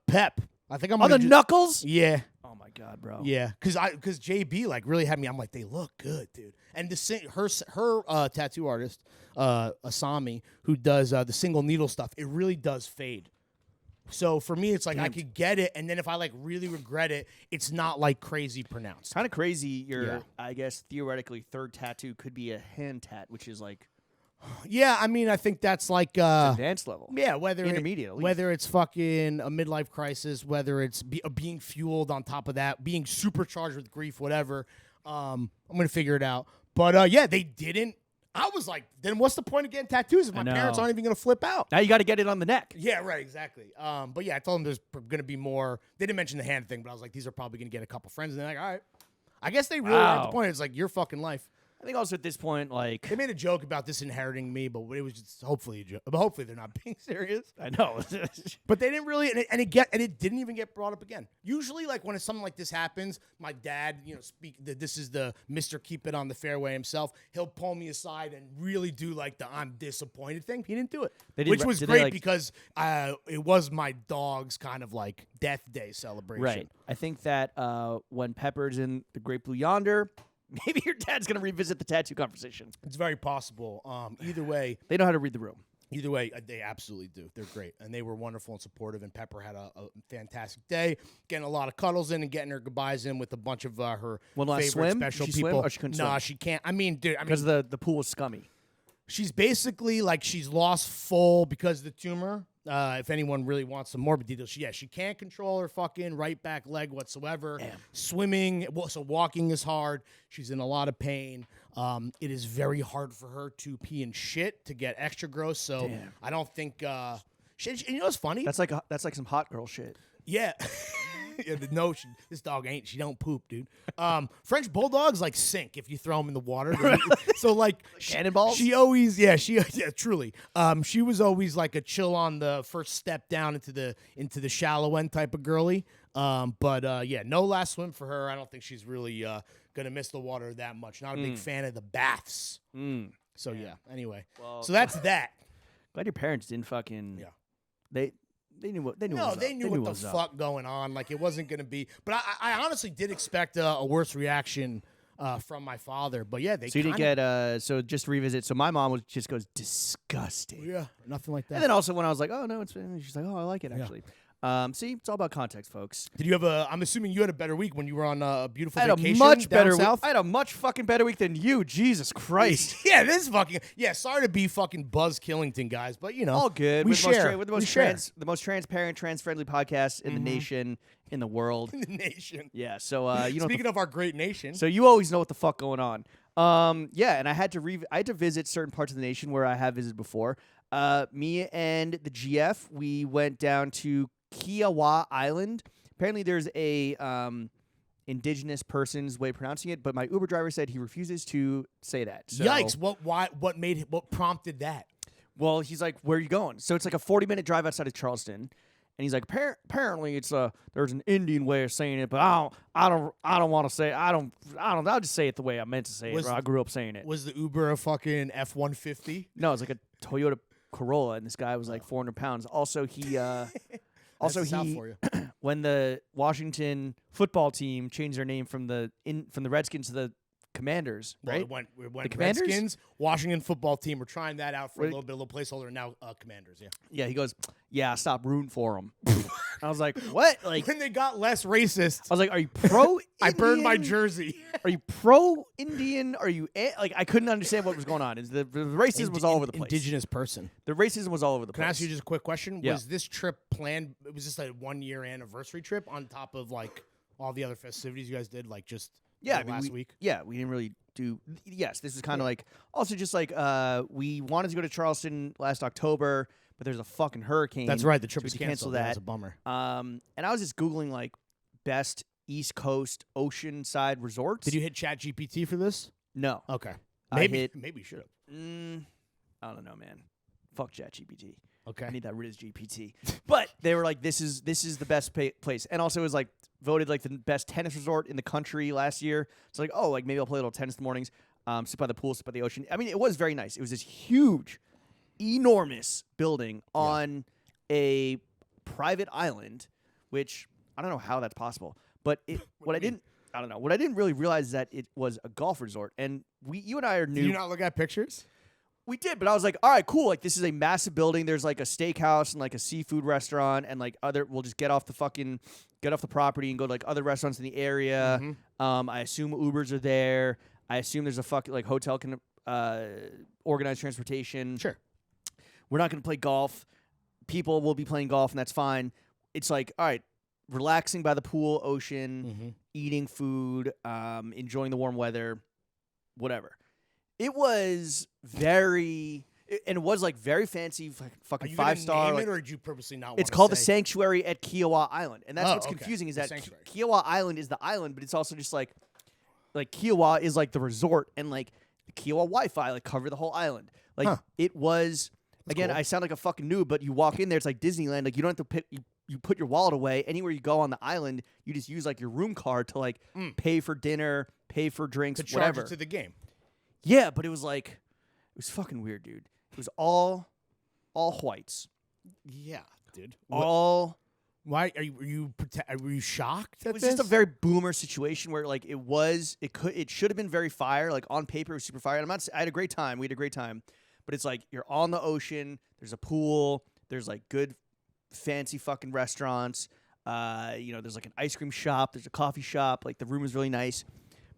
Pep. I think I'm on the knuckles? Yeah. Oh my god, bro. Yeah, because JB like really had me. I'm like, they look good, dude. And her tattoo artist, Asami, who does the single needle stuff, it really does fade. So for me, it's like I could get it, and then if I like really regret it, it's not like crazy pronounced. Kind of crazy. Your, I guess, theoretically third tattoo could be a hand tat, which is like. Yeah, I mean, I think that's like advanced level. Yeah, whether intermediate, whether it's fucking a midlife crisis, whether it's being fueled on top of that, being supercharged with grief, whatever. I'm gonna figure it out. But yeah, they didn't. I was like, then what's the point of getting tattoos if my parents aren't even gonna flip out? Now you got to get it on the neck. Yeah, right, exactly. But yeah, I told them there's gonna be more. They didn't mention the hand thing, but I was like, these are probably gonna get a couple friends, and they're like, all right. I guess they really are at the point. It's like your fucking life. I think also at this point, like they made a joke about this inheriting me, but it was just hopefully a joke. But hopefully they're not being serious. I know, but they didn't really, and it didn't even get brought up again. Usually, like when something like this happens, my dad, this is the Mr. Keep It on the Fairway himself. He'll pull me aside and really do like the I'm disappointed thing. He didn't do it, which was great because it was my dog's kind of like death day celebration. Right. I think that when Pepper's in the Great Blue Yonder. Maybe your dad's going to revisit the tattoo conversation. It's very possible. Either way. They know how to read the room. Either way, they absolutely do. They're great. And they were wonderful and supportive. And Pepper had a fantastic day, getting a lot of cuddles in and getting her goodbyes in with a bunch of her favorite special people. Swim or she couldn't swim? She can't. I mean, dude. Because the pool was scummy. She's basically like she's lost full because of the tumor. If anyone really wants some morbid details, she can't control her fucking right back leg whatsoever. Damn. Swimming, so walking is hard. She's in a lot of pain. It is very hard for her to pee and shit to get extra gross. So damn. I don't think. You know what's funny? That's like some hot girl shit. Yeah. No, this dog ain't. She don't poop, dude. French bulldogs like sink if you throw them in the water. So like cannonballs. She always, truly. She was always like a chill on the first step down into the shallow end type of girly. But no last swim for her. I don't think she's really gonna miss the water that much. Not a big fan of the baths. So yeah. Anyway, so that's that. Glad your parents didn't fucking. Yeah. They knew what. They knew. No, what they knew what the fuck going on. Like it wasn't going to be. But I honestly did expect a worse reaction from my father. But yeah, they. So you didn't get. So just to revisit. So my mom just goes disgusting. Yeah, nothing like that. And then also when I was like, oh no, she's like, oh, I like it actually. See, it's all about context, folks. Did you have I'm assuming you had a better week when you were on a beautiful vacation. I had a much fucking better week than you. Jesus Christ. Yeah, this is fucking. Yeah, sorry to be fucking Buzz Killington, guys, but all good. We share. We're the most transparent, trans-friendly podcast in the nation, in the world. In the nation. Yeah. So speaking of our great nation. So you always know what the fuck going on. And I had to visit certain parts of the nation where I have visited before. Me and the GF, we went down to Kiowa Island. Apparently there's a indigenous person's way of pronouncing it, but my Uber driver said he refuses to say that. So, yikes. What prompted that? Well, he's like, where are you going? So it's like a 40-minute drive outside of Charleston. And he's like, apparently it's there's an Indian way of saying it, but I don't want to say I'll just say it the way I meant to say it. I grew up saying it. Was the Uber a fucking F-150? No, it's like a Toyota Corolla, and this guy was like 400 pounds. Also, he when the Washington football team changed their name from the Redskins to the Commanders, right? Well, it went the Commanders? Redskins, Washington football team. We're trying that out for a little placeholder, and now Commanders, yeah. Yeah, he goes, yeah, stop rooting for them. I was like, what? Like when they got less racist. I was like, are you pro-Indian? I burned my jersey. Are you pro-Indian? Are you like? I couldn't understand what was going on. The racism was all over the place. Indigenous person. The racism was all over the place. Can I ask you just a quick question? Yeah. Was this trip planned? Was this a 1-year anniversary trip on top of like all the other festivities you guys did? Like just last week? Yeah, we didn't really do. Yes, this was kind of like also just like we wanted to go to Charleston last October, but there's a fucking hurricane. That's right. The trip was canceled. That's a bummer. And I was just Googling like best East Coast oceanside resorts. Did you hit ChatGPT for this? No. Okay. Maybe you should have. I don't know, man. Fuck ChatGPT. Okay. I need that Riz GPT. But they were like, this is the best place. And also it was like voted like the best tennis resort in the country last year. It's like, oh, like maybe I'll play a little tennis in the mornings, sit by the pool, sit by the ocean. I mean, it was very nice. It was this huge, enormous building on a private island, which I don't know how that's possible. But what I didn't really realize is that it was a golf resort. And you and I are new. Did you not look at pictures? We did, but I was like, all right, cool. Like, this is a massive building. There's like a steakhouse and like a seafood restaurant and like we'll just get off the property and go to like other restaurants in the area. Mm-hmm. I assume Ubers are there. I assume there's a fucking like hotel can organize transportation. Sure. We're not going to play golf. People will be playing golf, and that's fine. It's like, all right, relaxing by the pool, ocean, eating food, enjoying the warm weather, whatever. It was very fancy, fucking 5-star. Name it, or did you purposely not? It's called the Sanctuary at Kiowa Island, and that's what's confusing. Is that Kiowa Island is the island, but it's also just like Kiowa is like the resort, and like the Kiowa Wi-Fi like cover the whole island. Like it was. Again, cool. I sound like a fucking noob, but you walk in there, it's like Disneyland. Like you don't have to you put your wallet away. Anywhere you go on the island, you just use like your room card to like pay for dinner, pay for drinks, to whatever. Charge it to the game. Yeah, but it was fucking weird, dude. It was all whites. Yeah, dude. All. Why were you shocked? It was just a very boomer situation where like it should have been very fire. Like on paper, it was super fire. I had a great time. We had a great time. But it's like you're on the ocean. There's a pool. There's like good, fancy fucking restaurants. There's like an ice cream shop. There's a coffee shop. Like the room is really nice.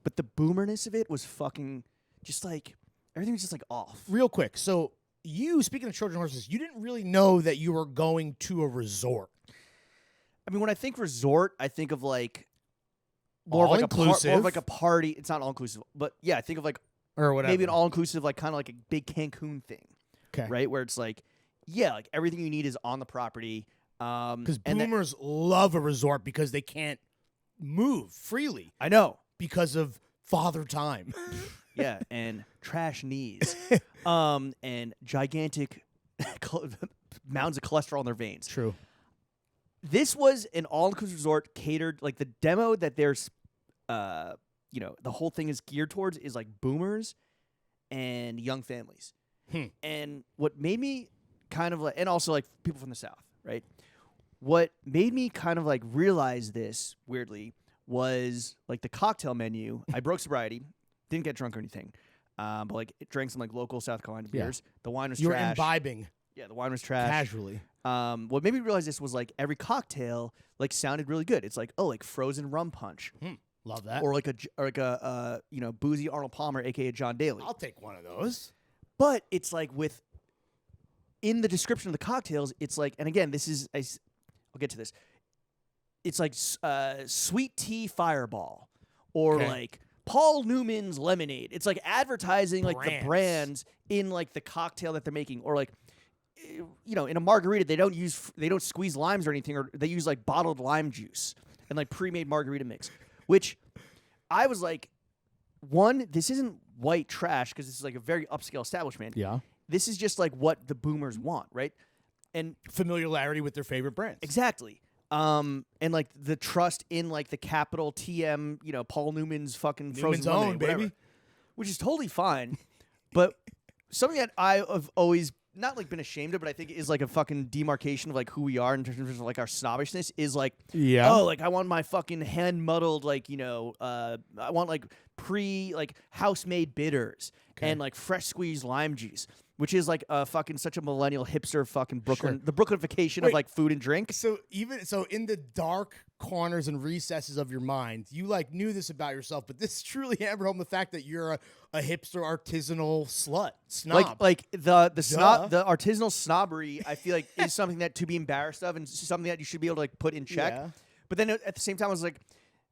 But the boomerness of it was fucking just like everything was just like off. Real quick. So you, speaking of Trojan horses, you didn't really know that you were going to a resort. I mean, when I think resort, I think of like more of like a party. It's not all inclusive, but yeah, I think of like. Or whatever. Maybe an all-inclusive, like kind of like a big Cancun thing. Okay. Right? Where it's like, yeah, like everything you need is on the property. Because boomers love a resort because they can't move freely. I know. Because of father time. Yeah, and trash knees. And gigantic mounds of cholesterol in their veins. True. This was an all-inclusive resort catered, like the demo that there's... the whole thing is geared towards is like boomers and young families. And what made me kind of like, and also like people from the South, right? What made me kind of like realize this weirdly was like the cocktail menu. I broke sobriety, didn't get drunk or anything, but like it drank some like local South Carolina beers. The wine was trash. You were imbibing. Yeah, the wine was trash. Casually. What made me realize this was like every cocktail like sounded really good. It's like, oh, like frozen rum punch. Love that. Or like a boozy Arnold Palmer, aka John Daly. I'll take one of those. But it's like in the description of the cocktails, it's like, and again, I'll get to this. It's like sweet tea fireball, or like Paul Newman's lemonade. It's like advertising like the brands in like the cocktail that they're making, or like in a margarita they don't squeeze limes or anything, or they use like bottled lime juice and like pre-made margarita mix. Which I was like, one, this isn't white trash because this is like a very upscale establishment. Yeah. This is just like what the boomers want, right? And familiarity with their favorite brands. Exactly. And like the trust in like the capital TM, Paul Newman's fucking frozen lemonade, baby. Whatever, which is totally fine. But something that I have always not like been ashamed of, but I think is like a fucking demarcation of like who we are in terms of like our snobbishness is like, oh, like I want my fucking hand muddled, like, I want like house made bitters and like fresh squeezed lime juice, which is like fucking such a millennial hipster fucking Brooklyn, the Brooklynification of like food and drink. So in the dark corners and recesses of your mind, you like knew this about yourself, but this truly hammered home the fact that you're a hipster artisanal snob. Like the artisanal snobbery, I feel like is something that to be embarrassed of and something that you should be able to like put in check. Yeah. But then at the same time, I was like,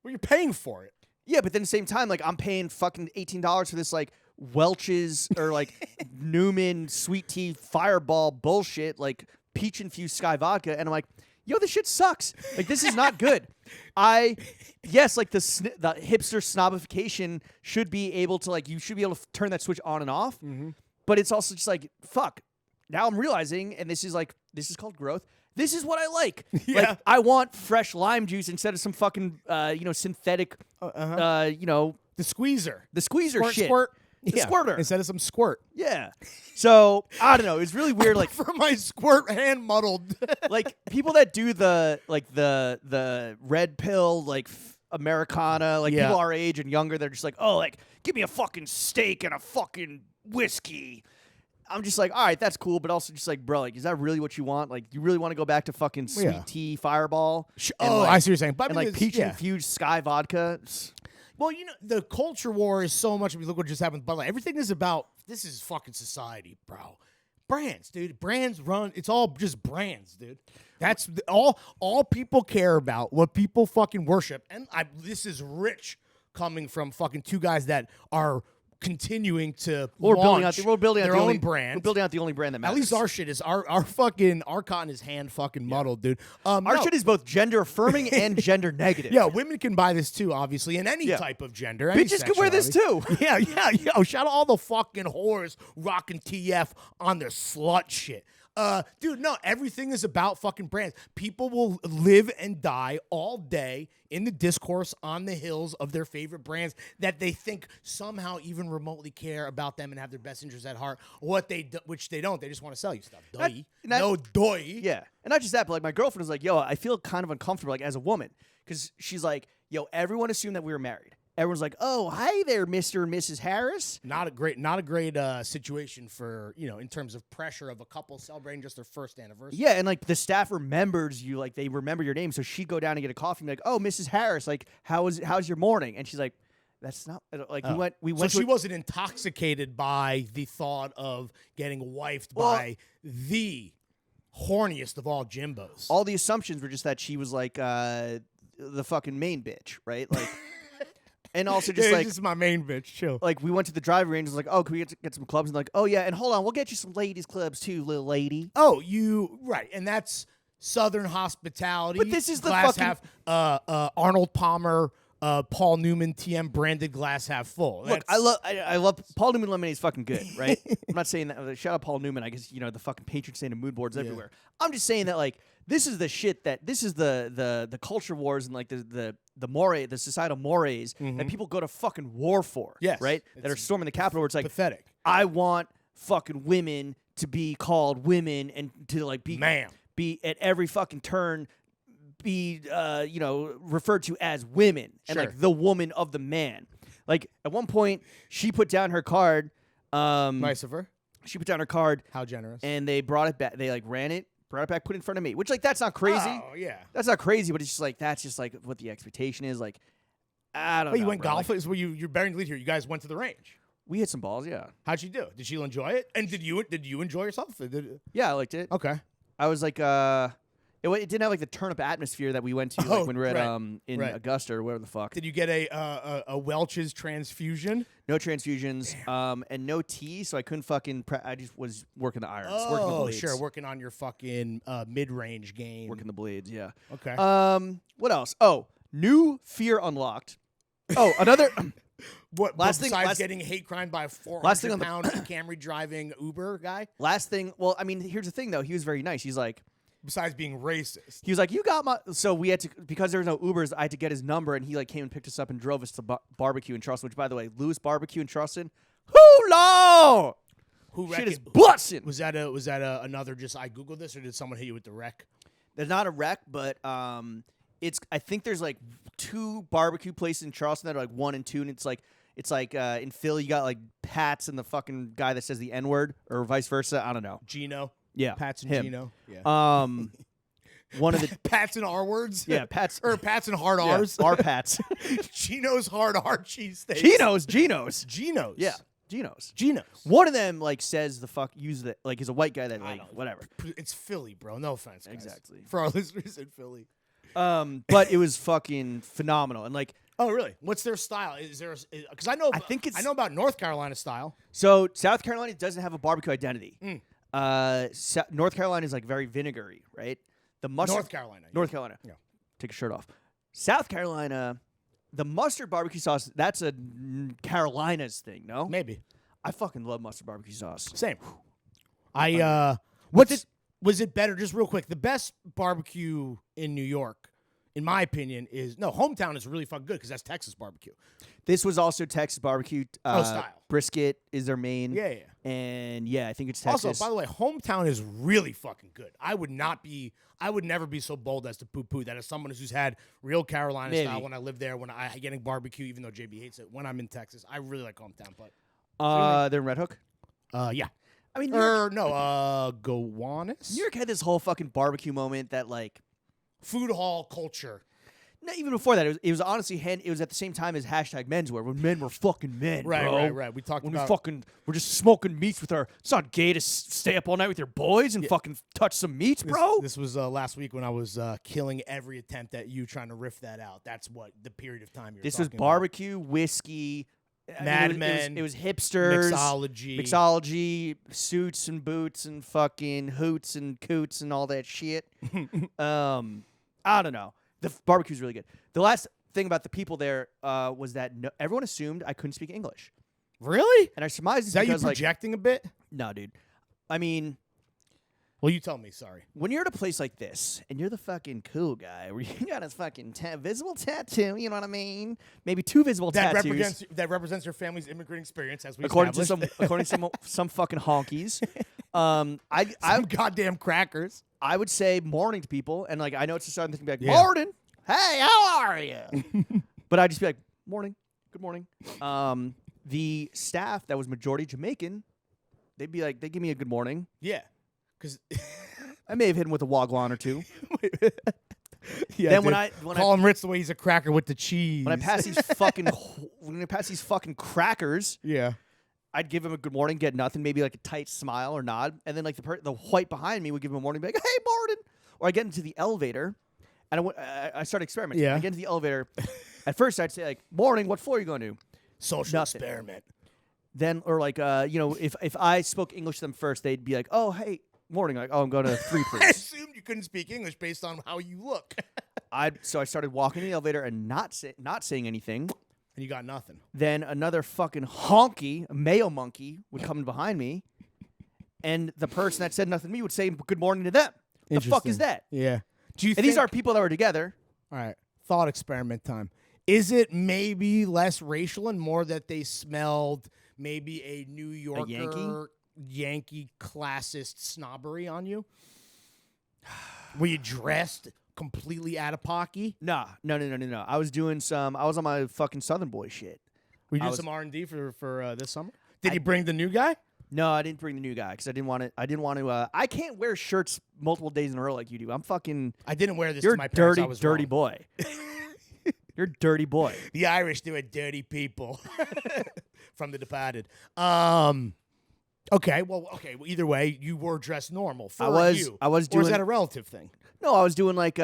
well, you're paying for it. Yeah, but then at the same time, like I'm paying fucking $18 for this like Welch's or like Newman sweet tea fireball bullshit, like peach infused Sky vodka, and I'm like, yo, this shit sucks. Like this is not good. Yes, like the hipster snobification should be able to like you should be able to turn that switch on and off. Mm-hmm. But it's also just like fuck. Now I'm realizing, and this is called growth. This is what I like. Yeah. Like I want fresh lime juice instead of some fucking synthetic the squeezer. The squeezer squirt, shit. Squirt. The squirter. Instead of some squirt. Yeah. So, I don't know. It's really weird. Like for my squirt hand muddled. Like people that do the red pill, like Americana, like people our age and younger, they're just like, oh, like give me a fucking steak and a fucking whiskey. I'm just like, all right, that's cool, but also just like, bro, like, is that really what you want? Like, you really want to go back to fucking sweet tea Fireball? I see what you're saying. But And like peach infused Sky vodka. Well, the culture war is so much. Look what just happened with Bud Light. Everything is about. This is fucking society, bro. Brands, dude. Brands run. It's all just brands, dude. That's all people care about. What people fucking worship. And this is rich coming from fucking two guys that are continuing to launch their own brand. We're building out the only brand that matters. At least our shit is our cotton is hand fucking muddled, dude. Our shit is both gender affirming and gender negative. Yeah, women can buy this too, obviously, in any type of gender. Bitches can wear this too. Yeah. Yo, shout out all the fucking whores rocking TF on their slut shit. Dude, no, everything is about fucking brands. People will live and die all day in the discourse on the hills of their favorite brands that they think somehow even remotely care about them and have their best interests at heart. Which they don't. They just want to sell you stuff. No doy. Yeah, and not just that, but like my girlfriend was like, "Yo, I feel kind of uncomfortable like as a woman," because she's like, "Yo, everyone assumed that we were married." Everyone's like, "Oh, hi there, Mr. and Mrs. Harris." Not a great situation for, in terms of pressure of a couple celebrating just their first anniversary. Yeah, and like the staff remembers you, like they remember your name. So she'd go down and get a coffee and be like, "Oh, Mrs. Harris, like how's your morning?" And she's like, "That's not like we went." So she wasn't intoxicated by the thought of getting wifed by the horniest of all Jimbos. All the assumptions were just that she was like the fucking main bitch, right? Like. And also just like... This is my main bitch, chill. Like, we went to the driving range and was like, oh, can we get some clubs? And like, oh, yeah, and hold on, we'll get you some ladies clubs too, little lady. Oh, right. And that's Southern hospitality. But this is the glass fucking... half, Arnold Palmer, Paul Newman, TM branded glass half full. Look, I love... Paul Newman lemonade is fucking good, right? I'm not saying that... Shout out Paul Newman. I guess, the fucking patron saint of mood boards everywhere. I'm just saying that, like, this is the shit that... This is the culture wars and, like, the societal mores that people go to fucking war for. Yes. Right? That are storming the Capitol where it's like... Pathetic. I want fucking women to be called women and to, like, be... Ma'am. Be at every fucking turn... be referred to as women and like the woman of the man. Like at one point she put down her card. Nice of her. She put down her card. How generous. And they brought it back. They like ran it, brought it back, put it in front of me. Which like that's not crazy. Oh yeah. That's not crazy, but it's just like that's just like what the expectation is. Like I don't know. You went golfing? Like, so you're bearing the lead here. You guys went to the range. We hit some balls, yeah. How'd you do? Did she enjoy it? And did you enjoy yourself? Yeah, I liked it. Okay. I was like it didn't have like the turnip atmosphere that we went to like, when we were at in Augusta or whatever the fuck. Did you get a Welch's transfusion? No transfusions, and no tea, so I couldn't fucking. I just was working the irons, working the Oh, blades. sure, working on your fucking mid-range game. Working the blades, yeah. Okay. What else? Oh, new fear unlocked. Oh, another. What last thing? Besides getting hate crime by a 400-pound Camry driving Uber guy. Last thing. Well, I mean, here's the thing though. He was very nice. He's like. Besides being racist. He was like, you got my... So we had to... Because there was no Ubers, I had to get his number, and he like came and picked us up and drove us to barbecue in Charleston, which, by the way, Louis Barbecue in Charleston, hoo-lo! Shit is bussin'. Was that another just, I Googled this, or did someone hit you with the rec? There's not a rec, but it's... I think there's like 2 barbecue places in Charleston that are like 1 and 2, and it's like in Philly, you got like Pat's and the fucking guy that says the N-word, or vice versa. I don't know. Gino. Yeah, Pat's and him. Gino. Yeah. One of the Pat's and R words. Yeah, Pat's or Pat's and hard R's. R Pat's. Gino's hard R cheesesteaks. Geno's. Yeah, Geno's. One of them like says the fuck use the like is a white guy that like whatever. It's Philly, bro. No offense. Guys. Exactly. For our listeners in Philly. But it was fucking phenomenal and like. Oh really? What's their style? Is there? Because I know about North Carolina style. So South Carolina doesn't have a barbecue identity. North Carolina is like very vinegary, right? The mustard. North Carolina. Yeah. Take a shirt off. South Carolina, the mustard barbecue sauce. That's a Carolinas thing, no? Maybe. I fucking love mustard barbecue sauce. Same. Was it better? Just real quick, the best barbecue in New York, in my opinion, Hometown is really fucking good because that's Texas barbecue. This was also Texas barbecue. Style. Brisket is their main. Yeah. And yeah, I think it's Texas. Also, by the way, Hometown is really fucking good. I would never be so bold as to poo-poo that as someone who's had real Carolina style when I lived there, when I getting barbecue, even though JB hates it, when I'm in Texas, I really like Hometown. But they're in Red Hook? Yeah. I mean, Gowanus? New York had this whole fucking barbecue moment that like food hall culture. No, even before that, it was honestly it was at the same time as #menswear when men were fucking men, bro. Right. We talked when about we're just smoking meats with our. It's not gay to stay up all night with your boys and fucking touch some meats, bro. This was last week when I was killing every attempt at you trying to riff that out. That's what the period of time you're. This was barbecue, whiskey, Mad Men. It was hipsters, mixology, suits and boots and fucking hoots and coots and all that shit. I don't know. The barbecue's really good. The last thing about the people there was that everyone assumed I couldn't speak English. Really? And I surmised is that you projecting a bit? No, dude. I mean, well, you tell me. Sorry. When you're at a place like this and you're the fucking cool guy where you got a fucking visible tattoo, you know what I mean? Maybe 2 visible tattoos. That represents your family's immigrant experience, as we according to some fucking honkies. Some goddamn crackers. I would say morning to people, and like I know it's a starting to be like morning. Hey, how are you? But I'd just be like morning, good morning. The staff that was majority Jamaican, they'd be like, they give me a good morning. Yeah, because I may have hit him with a wagwan or 2. Yeah. Then when I call him Ritz the way he's a cracker with the cheese. When I pass these fucking crackers, yeah. I'd give him a good morning, get nothing, maybe like a tight smile or nod, and then like the white behind me would give him a morning, be like, "Hey, morning!" Or I get into the elevator, and I start experimenting. Yeah. I get into the elevator. At first, I'd say like, "Morning, what floor are you going to?" Social experiment. Then, or like, if I spoke English to them first, they'd be like, "Oh, hey, morning!" Like, "Oh, I'm going to 3, please." I assumed you couldn't speak English based on how you look. So I started walking in the elevator and not saying anything. And you got nothing. Then another fucking honky, a mayo monkey, would come in behind me, and the person that said nothing to me would say good morning to them. The fuck is that? Yeah. These are people that were together. All right. Thought experiment time. Is it maybe less racial and more that they smelled maybe a New Yorker, Yankee classist snobbery on you? Were you dressed completely out of pocky? No. I was on my fucking Southern boy shit. Were you doing some R&D for this summer? Did you bring the new guy? No, I didn't bring the new guy because I didn't want to. I can't wear shirts multiple days in a row like you do. I didn't wear this to my parents. You're a dirty boy. You're a dirty boy. The Irish, they were dirty people. From The Departed. Okay. Well, either way, you were dressed normal. I was doing. Or is that a relative thing? No, I was doing like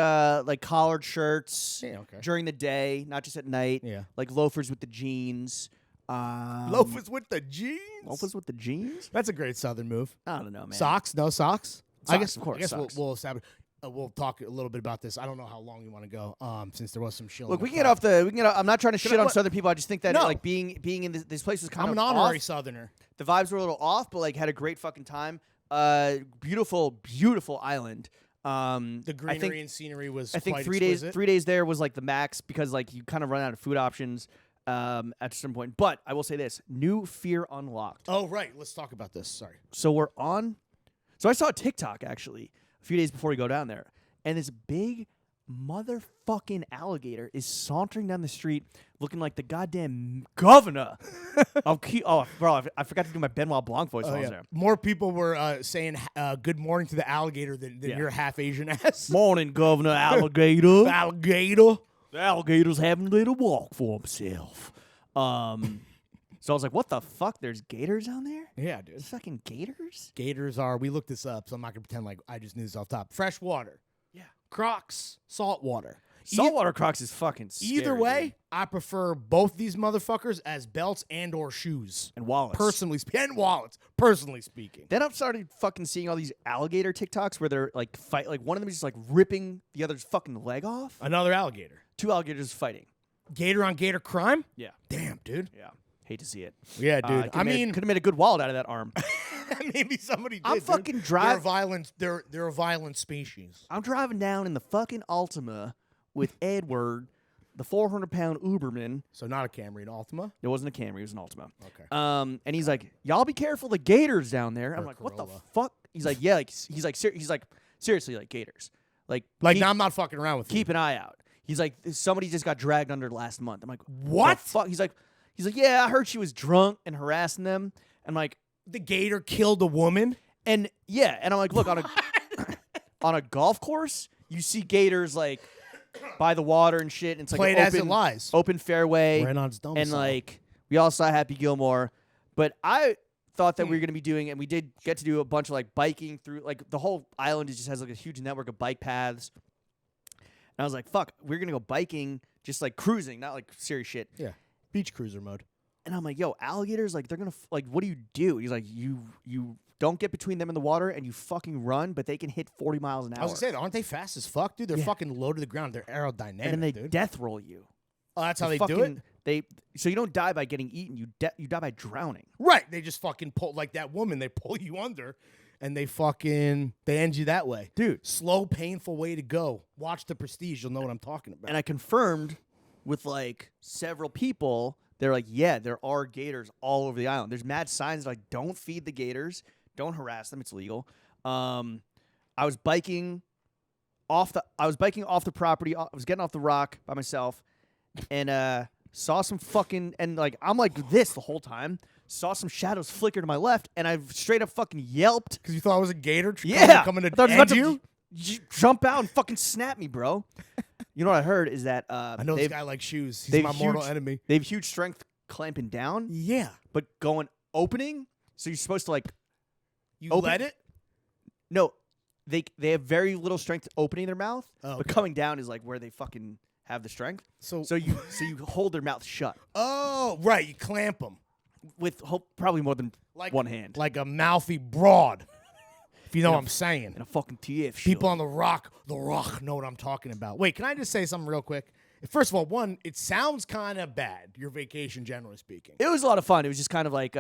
collared shirts during the day, not just at night. Yeah. Like loafers with the jeans. Loafers with the jeans? Loafers with the jeans? That's a great Southern move. I don't know, man. Socks? No socks? I guess, of course. I guess we'll establish. We'll talk a little bit about this. I don't know how long you want to go, since there was some shilling. Look, we can get off. I'm not trying to shit on Southern people. I just think that like being in this place was kind of. I'm an honorary Southerner. The vibes were a little off, but like had a great fucking time. Beautiful island. The greenery and scenery was. I think quite 3 exquisite. 3 days there was like the max because like you kind of run out of food options at some point. But I will say this: new fear unlocked. Oh right, let's talk about this. Sorry. So I saw a TikTok actually a few days before we go down there, and this big motherfucking alligator is sauntering down the street looking like the goddamn governor of bro, I forgot to do my Benoit Blanc voice while I was there. More people were saying good morning to the alligator than your half Asian ass. Morning, Governor Alligator. Alligator. The alligator's having a little walk for himself. So I was like, what the fuck? There's gators down there? Yeah, dude. There's fucking gators? Gators we looked this up, so I'm not going to pretend like I just knew this off top. Fresh water. Yeah. Crocs, salt water. Saltwater Crocs is fucking scary. Either way, dude. I prefer both these motherfuckers as belts and or shoes. And wallets. And wallets, personally speaking. Then I've started fucking seeing all these alligator TikToks where they're like one of them is just like ripping the other's fucking leg off. Another alligator. 2 alligators fighting. Gator on gator crime? Yeah. Damn, dude. Yeah. Hate to see it. Yeah, dude. Could have made a good wallet out of that arm. Maybe somebody did. I'm fucking driving. They're a violent species. I'm driving down in the fucking Altima with Edward, the 400-pound Uberman. So not a Camry, an Altima? It wasn't a Camry, it was an Altima. Okay. And he's like, "Y'all be careful, the gators down there." I'm like, "What the fuck?" He's like, "Yeah, he's like seriously, like gators, like now I'm not fucking around with you. Keep an eye out." He's like, "Somebody just got dragged under last month." I'm like, "What? The fuck?" He's like, "Yeah, I heard she was drunk and harassing them." I'm like, the gator killed a woman. And yeah, and I'm like, look, on a on a golf course, you see gators like by the water and shit. And it's like Played an as it lies. open fairway. Right on its domicile. And like we all saw Happy Gilmore, but I thought that we were gonna be doing, and we did get to do a bunch of like biking through. Like the whole island just has like a huge network of bike paths. And I was like, fuck, we're gonna go biking, just like cruising, not like serious shit. Yeah, beach cruiser mode. And I'm like, yo, alligators, like they're gonna like, what do you do? He's like, you don't get between them and the water, and you fucking run, but they can hit 40 miles an hour. I was gonna say, aren't they fast as fuck, dude? They're fucking low to the ground. They're aerodynamic, and then they dude. death roll you. Oh, that's how they do it? So you don't die by getting eaten. You die by drowning. Right. They just fucking pull, like that woman, they pull you under, and they end you that way. Dude. Slow, painful way to go. Watch The Prestige. You'll know what I'm talking about. And I confirmed with like several people, they're like, yeah, there are gators all over the island. There's mad signs like, don't feed the gators. Don't harass them. It's illegal. I was biking off the property. I was getting off the rock by myself, and saw some fucking, and like I'm like this the whole time. Saw some shadows flicker to my left, and I straight up fucking yelped because you thought it was a gator. Coming to I thought it was end about you. to jump out and fucking snap me, bro. You know what I heard is that I know this guy likes shoes. He's my mortal enemy. They have huge strength clamping down. Yeah, but opening. So you're supposed to like. You let it? No, they have very little strength opening their mouth, okay. But coming down is like where they fucking have the strength. So you hold their mouth shut. Oh, right, you clamp them with probably more than one hand, like a mouthy broad. If you know what I'm saying. And a fucking TF. People on the rock know what I'm talking about. Wait, can I just say something real quick? First of all, one, it sounds kind of bad. Your vacation, generally speaking. It was a lot of fun. It was just kind of like.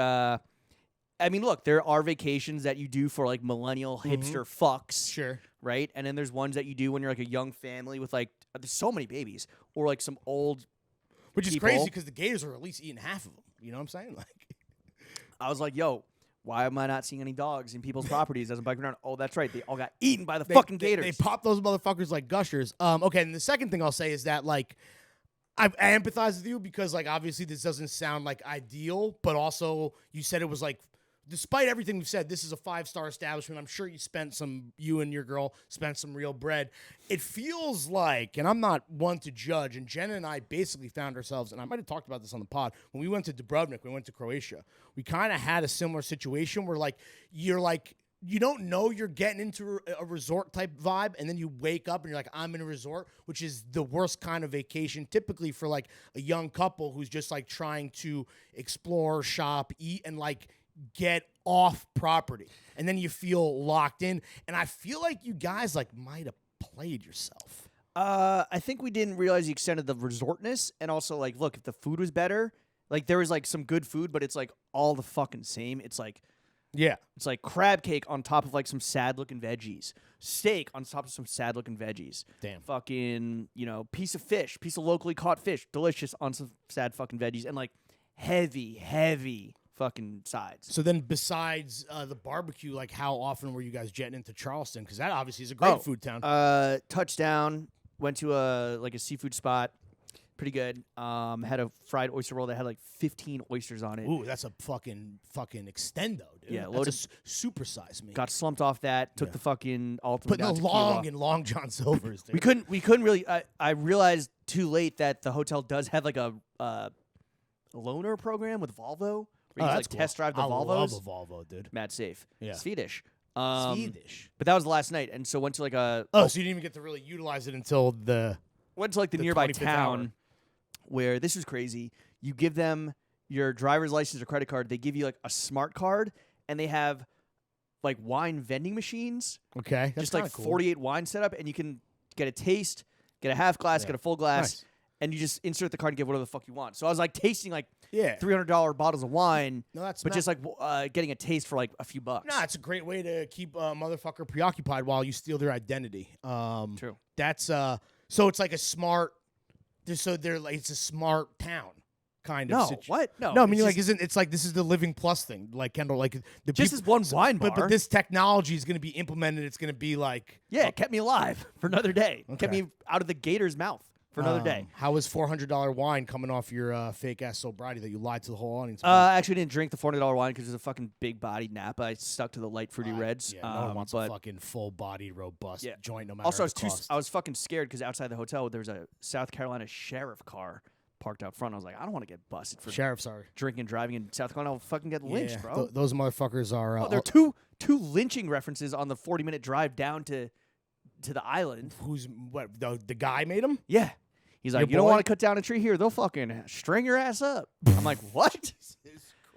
I mean, look, there are vacations that you do for like millennial hipster fucks. Sure. Right? And then there's ones that you do when you're like a young family with like, there's so many babies. Or like some old Which is crazy because the gators are at least eating half of them. You know what I'm saying? Like, I was like, yo, why am I not seeing any dogs in people's properties as I'm biking around? Oh, that's right. They all got eaten by the fucking gators. They pop those motherfuckers like gushers. Okay, and the second thing I'll say is that like, I empathize with you because like obviously this doesn't sound like ideal, but also you said it was like, despite everything we've said, this is a 5-star establishment. I'm sure you and your girl spent some real bread. It feels like, and I'm not one to judge, and Jenna and I basically found ourselves, and I might have talked about this on the pod, when we went to Dubrovnik, we went to Croatia, we kind of had a similar situation where like, you don't know you're getting into a resort type vibe, and then you wake up and you're like, I'm in a resort, which is the worst kind of vacation, typically for like a young couple who's just like trying to explore, shop, eat, and like get off property. And then you feel locked in. And I feel like you guys like might have played yourself. I think we didn't realize the extent of the resortness, and also like, look, if the food was better, like there was like some good food, but it's like all the fucking same. It's like. Yeah. It's like crab cake on top of like some sad-looking veggies. Steak on top of some sad-looking veggies. Damn. Fucking, piece of fish, piece of locally caught fish, delicious on some sad fucking veggies. And like heavy fucking sides. So then besides the barbecue, like how often were you guys jetting into Charleston? Because that obviously is a great food town. Touchdown, went to a seafood spot. Pretty good. Had a fried oyster roll that had like 15 oysters on it. Ooh, that's a fucking extendo, dude. Yeah, that's supersize me. Got slumped off that. Took the fucking ultimate. Put the long John Silver's, dude. We couldn't really. I realized too late that the hotel does have like a loaner program with Volvo. Where you can, like cool. test drive the Volvos. I love a Volvo, dude. Mad safe. Yeah. Swedish. Swedish. But that was the last night, and so went to like a. So you didn't even get to really utilize it until went to like the nearby town. Hour. Where this was crazy. You give them your driver's license or credit card. They give you like a smart card, and they have like wine vending machines. Okay, that's just like cool. 48 wine set up, and you can get a taste, get a half glass, get a full glass, and you just insert the card and get whatever the fuck you want. So I was like tasting like $300 bottles of wine, just like getting a taste for like a few bucks. No, it's a great way to keep a motherfucker preoccupied while you steal their identity. True. That's so it's like a smart. So they're like it's a smart town kind of situation. What? No, I mean like it's like this is the Living Plus thing, like Kendall, like the just as one wine bar. But this technology is going to be implemented. It's going to be like it kept me alive for another day. Kept me out of the gator's mouth. for another day. How was $400 wine coming off your fake ass sobriety that you lied to the whole audience? I actually didn't drink the $400 wine because it was a fucking big bodied Napa. I stuck to the light fruity reds. Yeah, no one wants a fucking full bodied, robust joint, no matter. Also, cost. I was fucking scared because outside the hotel there was a South Carolina sheriff car parked out front. I was like, I don't want to get busted for sheriffs are drinking and driving in South Carolina. I'll fucking get lynched, bro. Those motherfuckers are. There are two lynching references on the 40-minute drive down to the island. Who's what? The guy made them? Yeah. He's like, you don't want to cut down a tree here. They'll fucking string your ass up. I'm like, what? Jesus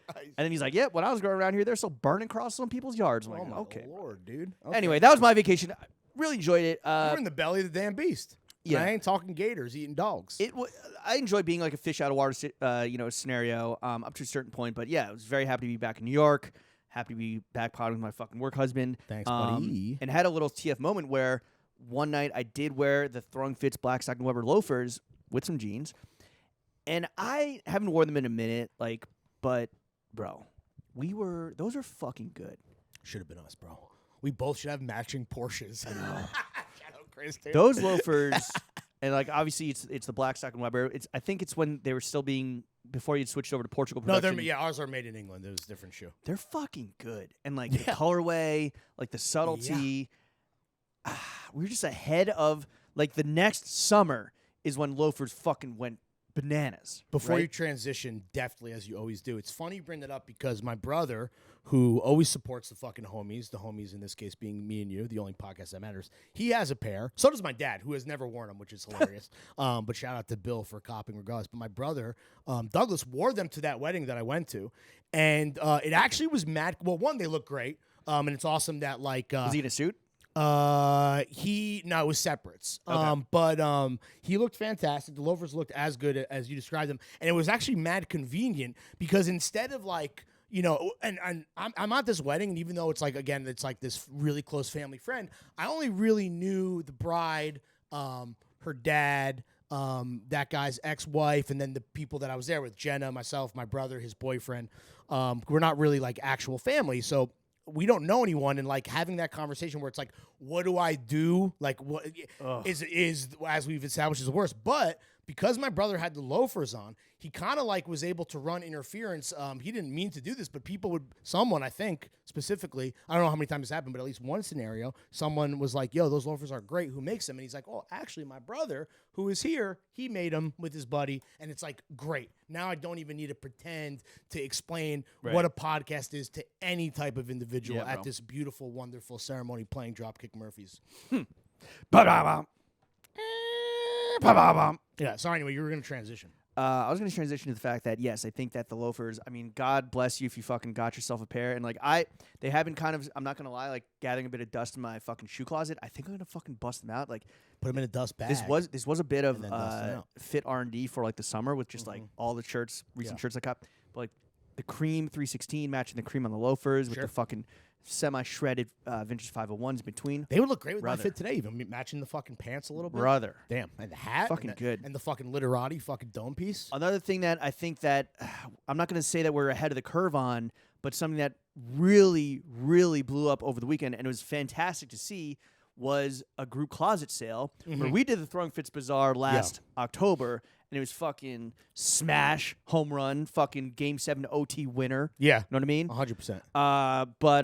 Christ. And then he's like, yeah, when I was going around here, they're still burning across some people's yards. I'm like, my okay. Lord, dude. Okay. Anyway, that was my vacation. I really enjoyed it. You're in the belly of the damn beast. Yeah. I ain't talking gators eating dogs. I enjoy being like a fish out of water scenario up to a certain point. But yeah, I was very happy to be back in New York. Happy to be back potting with my fucking work husband. Thanks, buddy. And had a little TF moment where one night I did wear the Throwing Fits Black Stock & Weber loafers with some jeans. And I haven't worn them in a minute, but bro, those are fucking good. Should have been us, bro. We both should have matching Porsches. I know. Those loafers, and obviously it's the Black Stock & Weber. I think it's when they were still being before you'd switched over to Portugal production. No, ours are made in England. It was a different shoe. They're fucking good, and the colorway, the subtlety. Yeah. We were just ahead of the next summer is when loafers fucking went bananas. Before you transition, deftly as you always do. It's funny you bring that up because my brother, who always supports the fucking homies, the homies in this case being me and you, the only podcast that matters, he has a pair. So does my dad, who has never worn them, which is hilarious. But shout out to Bill for copying regardless. But my brother, Douglas, wore them to that wedding that I went to. And it actually was mad. Well, one, they look great. And it's awesome that was he in a suit? It was separates. Okay. But he looked fantastic. The loafers looked as good as you described them, and it was actually mad convenient because instead of and I'm at this wedding, and even though it's it's this really close family friend, I only really knew the bride, her dad, that guy's ex-wife, and then the people that I was there with, Jenna, myself, my brother, his boyfriend. We're not really actual family, so we don't know anyone, and having that conversation where it's what do I do? What is as we've established is the worst. But because my brother had the loafers on, he kind of was able to run interference. He didn't mean to do this, but someone I think specifically, I don't know how many times this happened, but at least one scenario, someone was like, yo, those loafers are great. Who makes them? And he's like, oh, actually my brother who is here, he made them with his buddy. And it's great. Now I don't even need to pretend to explain what a podcast is to any type of individual at this beautiful, wonderful ceremony playing Dropkick Murphys. Yeah, so anyway, you were going to transition. I was going to transition to the fact that, yes, I think that the loafers, God bless you if you fucking got yourself a pair. And, they have been kind of, I'm not going to lie, gathering a bit of dust in my fucking shoe closet. I think I'm going to fucking bust them out. Put them in a dust bag. This was a bit of fit R&D for, the summer with just, all the recent shirts I got. But, the cream 316 matching the cream on the loafers with the fucking semi-shredded vintage 501s between. They would look great with my fit today, even matching the fucking pants a little bit. Brother. Damn. And the hat. Fucking good. And the fucking literati fucking dome piece. Another thing that I think that, I'm not going to say that we're ahead of the curve on, but something that really, really blew up over the weekend, and it was fantastic to see, was a group closet sale where we did the Throwing Fits Bazaar last October, and it was fucking smash, home run, fucking Game 7 OT winner. Yeah. Know what I mean? 100%. But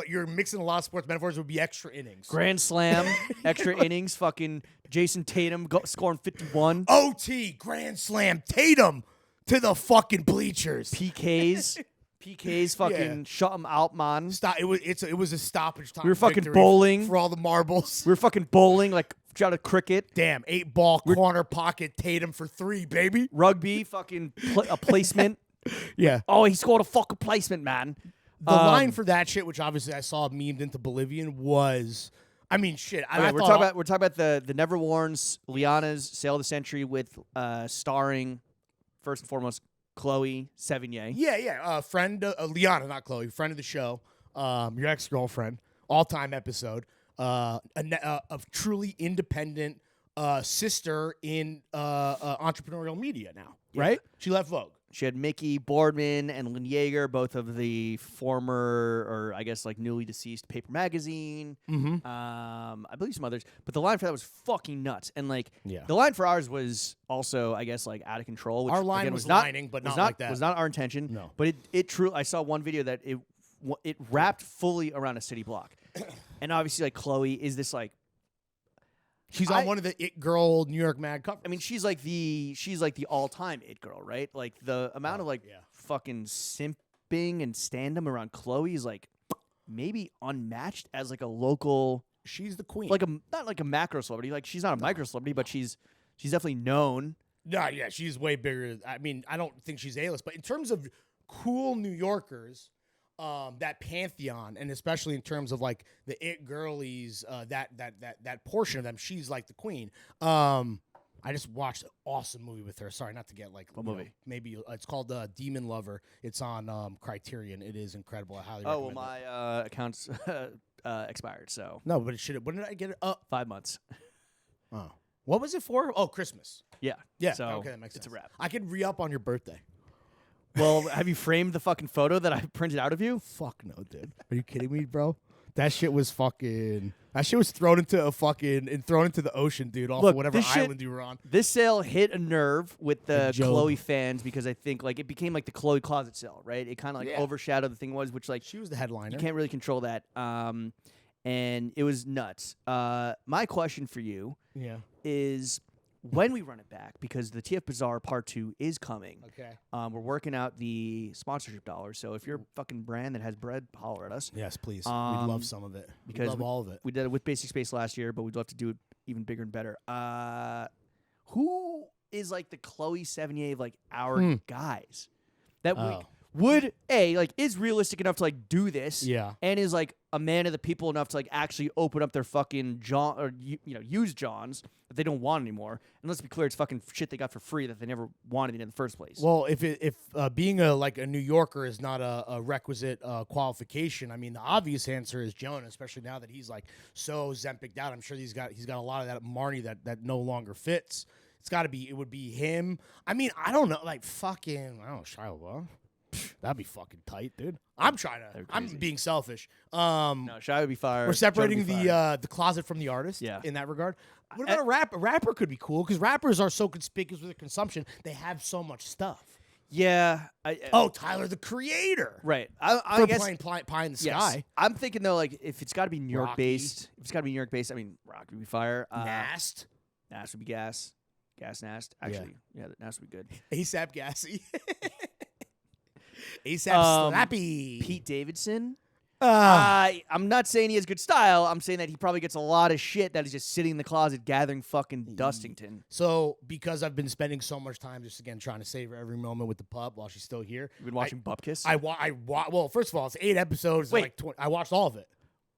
you're mixing a lot of sports metaphors, it would be extra innings. Grand Slam, extra innings, fucking Jason Tatum scoring 51. OT, Grand Slam, Tatum to the fucking bleachers. PKs fucking shut them out, man. Stop. It was a stoppage time. We were fucking bowling for all the marbles. We were fucking bowling out of cricket. Damn, 8-ball corner pocket Tatum for 3, baby. Rugby, fucking a placement. Yeah. Oh, he scored a fucking placement, man. The line for that shit, which obviously I saw memed into Bolivian, was, shit. We're talking about the Never Worns, Liana's Sail of the Century with starring first and foremost Chloe Sevigny. Yeah. Friend, Liana, not Chloe, friend of the show, your ex-girlfriend, all-time episode, a truly independent sister in entrepreneurial media now. Right? She left Vogue. She had Mickey Boardman and Lynn Yeager, both of the former, or I guess like newly deceased Paper Magazine. I believe some others. But the line for that was fucking nuts. And like the line for ours was also, I guess, like out of control. Which, our line again, was lining, but not like that. Was not our intention. No. But it truly, I saw one video that it wrapped fully around a city block. And obviously, like Chloe is this like. She's on one of the It Girl New York Mag covers. I mean, she's like the all-time It Girl, right? Like the amount of fucking simping and standum around Chloe is like maybe unmatched as like a local. She's the queen. Like not like a macro celebrity. Like she's not a micro celebrity, but she's definitely known. No, yeah, she's way bigger. I mean, I don't think she's A-list, but in terms of cool New Yorkers. That pantheon, and especially in terms of like the It girlies, that portion of them, she's like the queen. I just watched an awesome movie with her. Sorry, not to get like what movie? Maybe it's called Demon Lover. It's on Criterion. It is incredible. I highly recommend. Oh well, my account's expired. So no, but it should. When did I get it? 5 months. Oh, what was it for? Oh, Christmas. Yeah. So okay, that makes sense. It's a wrap. I could re-up on your birthday. Well, have you framed the fucking photo that I printed out of you? Fuck no, dude. Are you kidding me, bro? That shit was fucking. That shit was thrown into the ocean, dude. Off of whatever island you were on. This sale hit a nerve with the Chloe fans because I think like it became like the Chloe closet sale, right? It kind of like overshadowed the thing which like she was the headliner. You can't really control that. And it was nuts. My question for you is. When we run it back, because the TF Bazaar Part 2 is coming. Okay. We're working out the sponsorship dollars. So if you're a fucking brand that has bread, holler at us. Yes, please. We'd love some of it. Because we'd love all of it. We did it with Basic Space last year, but we'd love to do it even bigger and better. Who is like the Chloe Sevigny of like our guys that would is realistic enough to like do this? Yeah. And is like a man of the people enough to like actually open up their fucking jawn or use jawnz that they don't want anymore. And let's be clear, it's fucking shit they got for free that they never wanted in the first place. Well, if being a New Yorker is not a requisite qualification, I mean the obvious answer is Jonah, especially now that he's like so Zempicked out. I'm sure he's got a lot of that Marnie that no longer fits. It would be him. I mean, I don't know, like fucking I don't know, Shia LaBeouf. That'd be fucking tight, dude. I'm being selfish. No, Shy would be fired. We're separating the closet from the artist. Yeah. In that regard. What about a rapper? A rapper could be cool because rappers are so conspicuous with their consumption. They have so much stuff. Yeah. Tyler the Creator. Right. I guess playing Pie in the Sky. I'm thinking though, like if it's got to be New York based. If it's got to be New York based, I mean, Rock would be fire. Nast. Nast would be gas. Gas Nast. Actually, yeah, Nast would be good. ASAP Gassy. ASAP Slappy. Pete Davidson. I'm not saying he has good style. I'm saying that he probably gets a lot of shit that is just sitting in the closet gathering fucking Dustington. So, because I've been spending so much time just again trying to savor every moment with the pup while she's still here. You've been watching Bupkis? Well, first of all, it's 8 episodes. Wait. Like 20, I watched all of it.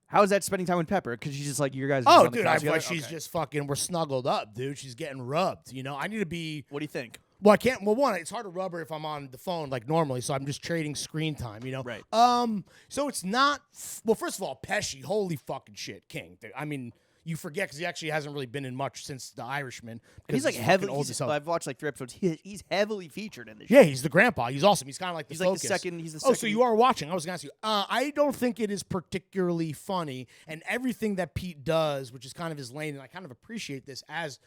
How is that spending time with Pepper? Because she's just like, your guys. Oh, dude, she's just fucking. We're snuggled up, dude. She's getting rubbed. You know, I need to be. What do you think? Well, I can't. Well, one, it's hard to rub her if I'm on the phone like normally, so I'm just trading screen time. You know, right? So it's not. Well, first of all, Pesci, holy fucking shit, king. I mean, you forget because he actually hasn't really been in much since The Irishman. And he's like heavily. I've watched like 3 episodes. He's heavily featured in this. Yeah, he's the grandpa. He's awesome. He's kind of like the focus. He's the second. Oh, so you are watching? I was gonna ask you. I don't think it is particularly funny, and everything that Pete does, which is kind of his lane, and I kind of appreciate this as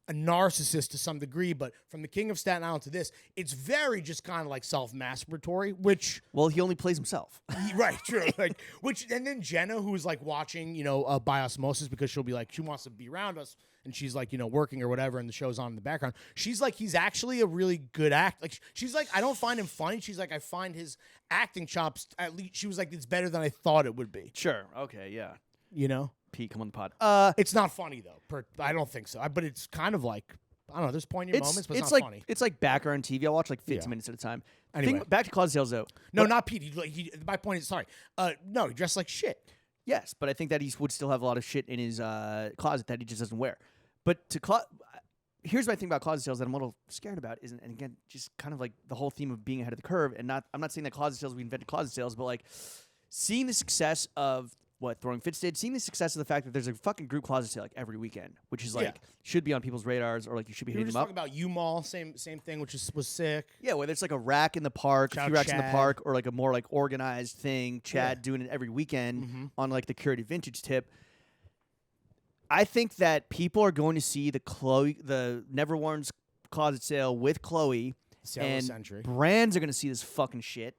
a narcissist to some degree, but from the King of Staten Island to this, it's very just kind of like self-masturbatory, which... Well, he only plays himself. Right, true. Like, and then Jenna, who's like watching, by osmosis because she'll be like, she wants to be around us, and she's like, working or whatever, and the show's on in the background. She's like, he's actually a really good act. Like, she's like, I don't find him funny. She's like, I find his acting chops, at least, she was like, it's better than I thought it would be. Sure. Okay, yeah. Pete, come on the pod. It's not funny though. I don't think so. But it's kind of like I don't know. There's poignant moments, but it's not funny. It's like background TV. I'll watch like 15 minutes at a time. Anyway, back to Closet Sales though. No, not Pete. My point is, sorry. No, he dressed like shit. Yes, but I think that he would still have a lot of shit in his closet that he just doesn't wear. But here's my thing about closet sales that I'm a little scared about and again, just kind of like the whole theme of being ahead of the curve. And I'm not saying that closet sales we invented closet sales, but like seeing the success of what Throwing Fits did, seeing the success of the fact that there's a fucking group closet sale like every weekend, which is like should be on people's radars, or like you should be hitting them up. We were just talking about U-Mall, same thing, which was sick. Yeah, whether it's like a rack in the park, a few racks in the park, or like a more like organized thing. Chad doing it every weekend on like the curated vintage tip. I think that people are going to see the Never Worn's closet sale with Chloe, and brands are going to see this fucking shit.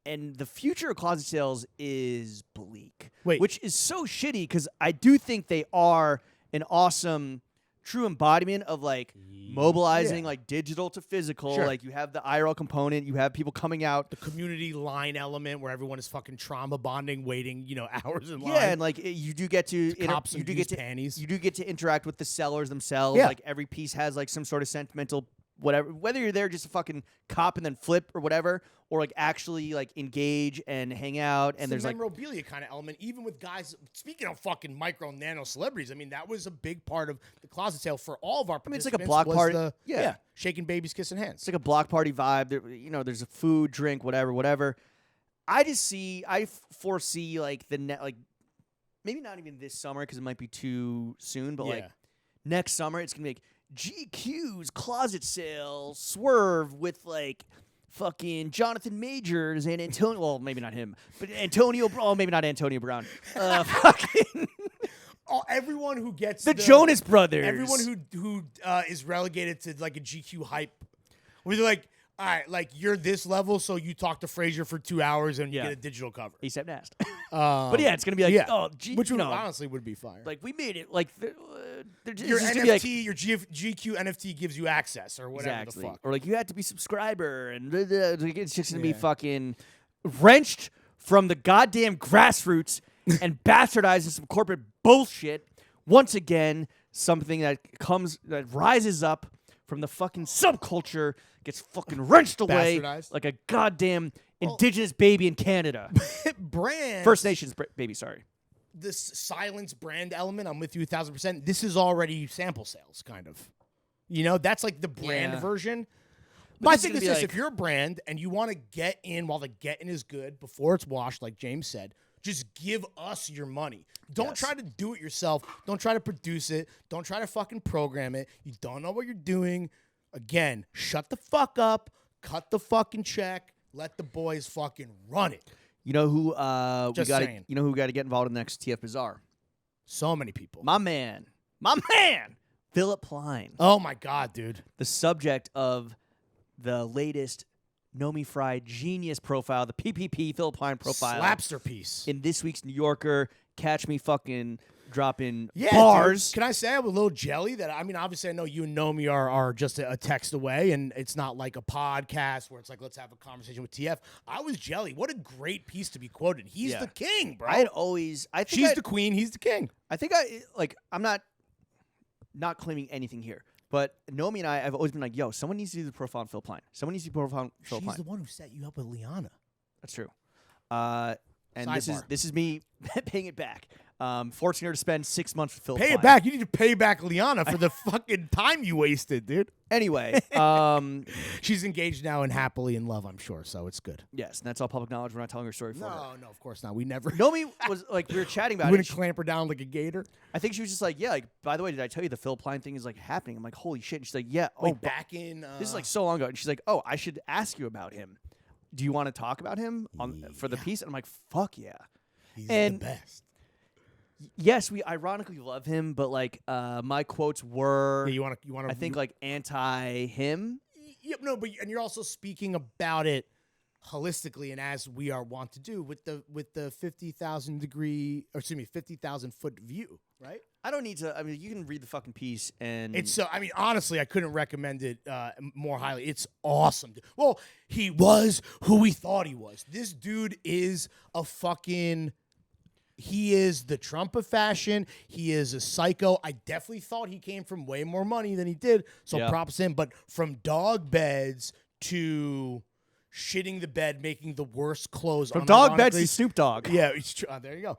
And the future of closet sales is bleak, which is so shitty because I do think they are an awesome, true embodiment of like mobilizing like digital to physical. Like you have the IRL component, you have people coming out, the community line element where everyone is fucking trauma bonding, waiting hours in line. Yeah, and like you do get to you do get to interact with the sellers themselves. Like every piece has like some sort of sentimental whatever, whether you're there just to fucking cop and then flip or whatever, or like actually like engage and hang out. And there's like memorabilia kind of element, even with guys. Speaking of fucking micro and nano celebrities, I mean that was a big part of the closet sale for all of our participants. It's like a block party. Shaking babies, kissing hands. It's like a block party vibe. There, there's a food, drink, whatever. I foresee like maybe not even this summer because it might be too soon, but like next summer it's gonna be like GQ's closet sale swerve with like fucking Jonathan Majors and Antonio. Well, maybe not him, but Antonio. Oh, maybe not Antonio Brown. Fucking. Everyone who gets the Jonas Brothers. Everyone who is relegated to like a GQ hype, where they're like, all right, like you're this level, so you talk to Frazier for 2 hours and you get a digital cover. ASAP Nast. But yeah, it's gonna be like, which honestly would be fire. Like we made it like your NFT, your GQ NFT gives you access or whatever the fuck. Or like you had to be subscriber, and it's just gonna be fucking wrenched from the goddamn grassroots and bastardized into some corporate bullshit. Once again, something that rises up from the fucking subculture, gets fucking wrenched away like a goddamn indigenous baby in Canada. First Nations baby, sorry. This silence brand element, I'm with you 1,000%. This is already sample sales, kind of. That's like the brand version. My thing is this, if you're a brand and you want to get in while the getting is good before it's washed, like James said, just give us your money. Don't try to do it yourself. Don't try to produce it. Don't try to fucking program it. You don't know what you're doing. Again, shut the fuck up. Cut the fucking check. Let the boys fucking run it. You know who we got to get involved in the next TF Bazaar? So many people. My man, Philipp Plein. Oh my God, dude. The subject of the latest Naomi Fry genius profile, the PPP Philipp Plein profile. Slapster piece. In this week's New Yorker. Catch me fucking dropping bars. Dude. Can I say I'm a little jelly that, obviously I know you and Naomi are just a text away, and it's not like a podcast where it's like, let's have a conversation with TF. I was jelly. What a great piece to be quoted. He's the king, bro. She's the queen, he's the king. I think I'm not claiming anything here. But Naomi and I have always been like, yo, someone needs to do the profile on Philipp Plein. Someone needs to do the profile on Philipp Plein. She's the one who set you up with Liana. That's true. And this is me paying it back. Fortunate to spend 6 months with Philipp Plein. Pay it back. You need to pay back Liana for the fucking time you wasted, dude. Anyway. She's engaged now and happily in love, I'm sure, so it's good. Yes, and that's all public knowledge. We're not telling her story for her. No, of course not. We never. Naomi was like, we were chatting about it. We're going to clamp her down like a gator. I think she was just like, yeah, like, by the way, did I tell you the Philipp Plein thing is like happening? I'm like, holy shit. And she's like, yeah. Back in. This is like so long ago. And she's like, oh, I should ask you about him. Do you want to talk about him for the piece? And I'm like, fuck yeah. He's the best. Yes, we ironically love him, but like my quotes were, you want to. I think like anti him. Yep, no, but and you're also speaking about it holistically, and as we are wont to do with the 50,000 foot view, right? I don't need to. I mean, you can read the fucking piece, and it's so. I mean, honestly, I couldn't recommend it more highly. It's awesome. Well, he was who we thought he was. This dude is a fucking. He is the Trump of fashion. He is a psycho. I definitely thought he came from way more money than he did. So props to him. But from dog beds to shitting the bed, making the worst clothes. From dog beds to Snoop Dogg. Yeah, there you go.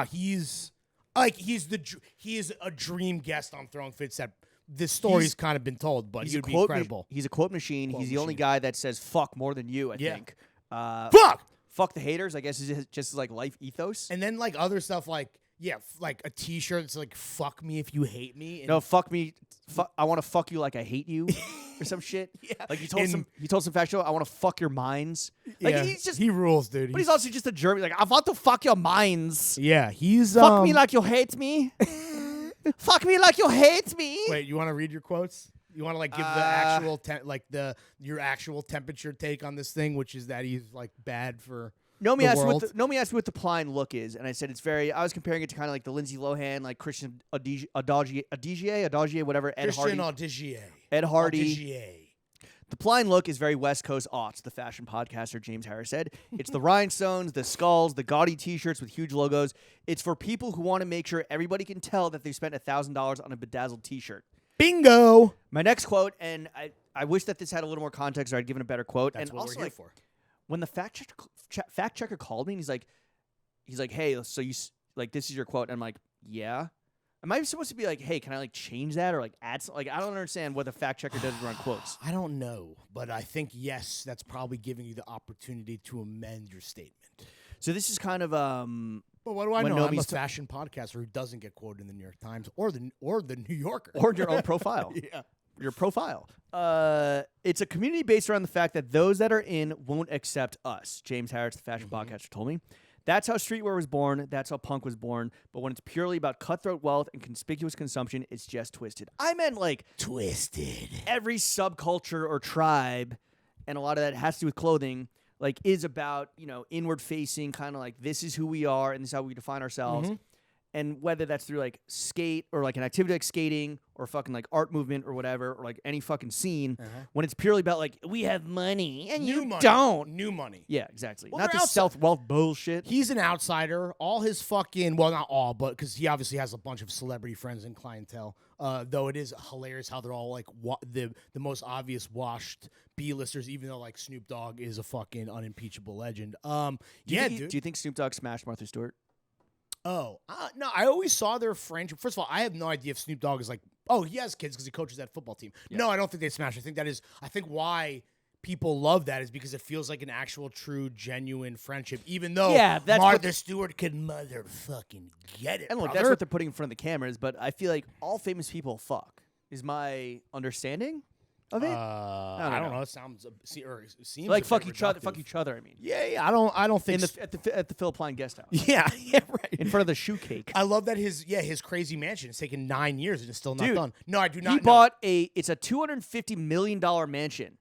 He's a dream guest on Throwing Fits. That this story's kind of been told, but he'd be incredible. He's a quote machine. He's the only guy that says fuck more than you. I think. fuck the haters, I guess, is just like life ethos. And then like other stuff like like a T-shirt that's like "fuck me if you hate me." And No, fuck me. I want to fuck you like I hate you, or some shit. Like he told some factual. I want to fuck your minds. Like he rules, dude. But he's also just a German. Like I want to fuck your minds. Yeah, he's fuck me like you hate me. Fuck me like you hate me. Wait, you want to read your quotes? You want to like give the actual your actual temperature take on this thing, which is that he's like bad for. Naomi asked me what the Plein look is, and I said it's very. I was comparing it to kind of like the Lindsay Lohan, like Christian Audigier, whatever. Ed Hardy. The Plein look is very West Coast aughts, the fashion podcaster James Harris said. It's the rhinestones, the skulls, the gaudy T-shirts with huge logos. It's for people who want to make sure everybody can tell that they spent $1,000 on a bedazzled T-shirt. Bingo. My next quote, and I wish that this had a little more context, or I'd given a better quote. That's and what also, we're here for. When the fact checker called me, and he's like, hey, so you like this is your quote, and I'm like, yeah. Am I supposed to be like, hey, can I like change that or like add something? Like I don't understand what the fact checker does around quotes. I don't know, but I think yes, that's probably giving you the opportunity to amend your statement. So this is kind of But what do I know? I'm a fashion podcaster who doesn't get quoted in the New York Times or the New Yorker or your own profile. Yeah. Your profile. It's a community based around the fact that those that are in won't accept us. James Harris, the fashion podcaster, told me. That's how streetwear was born. That's how punk was born. But when it's purely about cutthroat wealth and conspicuous consumption, it's just twisted. I meant like twisted. Every subculture or tribe, and a lot of that has to do with clothing, like is about, inward facing, kind of like this is who we are and this is how we define ourselves. Mm-hmm. And whether that's through like skate or like an activity like skating or fucking like art movement or whatever, or like any fucking scene, when it's purely about like, we have money and you don't. New money. Yeah, exactly. Well, not this self-wealth bullshit. He's an outsider. All his fucking, well, not all, but because he obviously has a bunch of celebrity friends and clientele. Though it is hilarious how they're all like the most obvious washed B-listers, even though like Snoop Dogg is a fucking unimpeachable legend. Dude. Do you think Snoop Dogg smashed Martha Stewart? Oh, no, I always saw their friendship. First of all, I have no idea if Snoop Dogg is like, oh, he has kids because he coaches that football team. Yeah. No, I don't think they smash. I think why people love that is because it feels like an actual, true, genuine friendship, even though Martha Stewart could motherfucking get it, and look, that's what they're putting in front of the cameras, but I feel like all famous people fuck, is my understanding of it. I don't know. It sounds seems like fuck each other. I mean, yeah. I don't think at the Phillip Plein guest house. Yeah, right. In front of the shoe cake. I love that his crazy mansion has taken 9 years and it's still not done. No, I do not. He bought it's a $250 million mansion.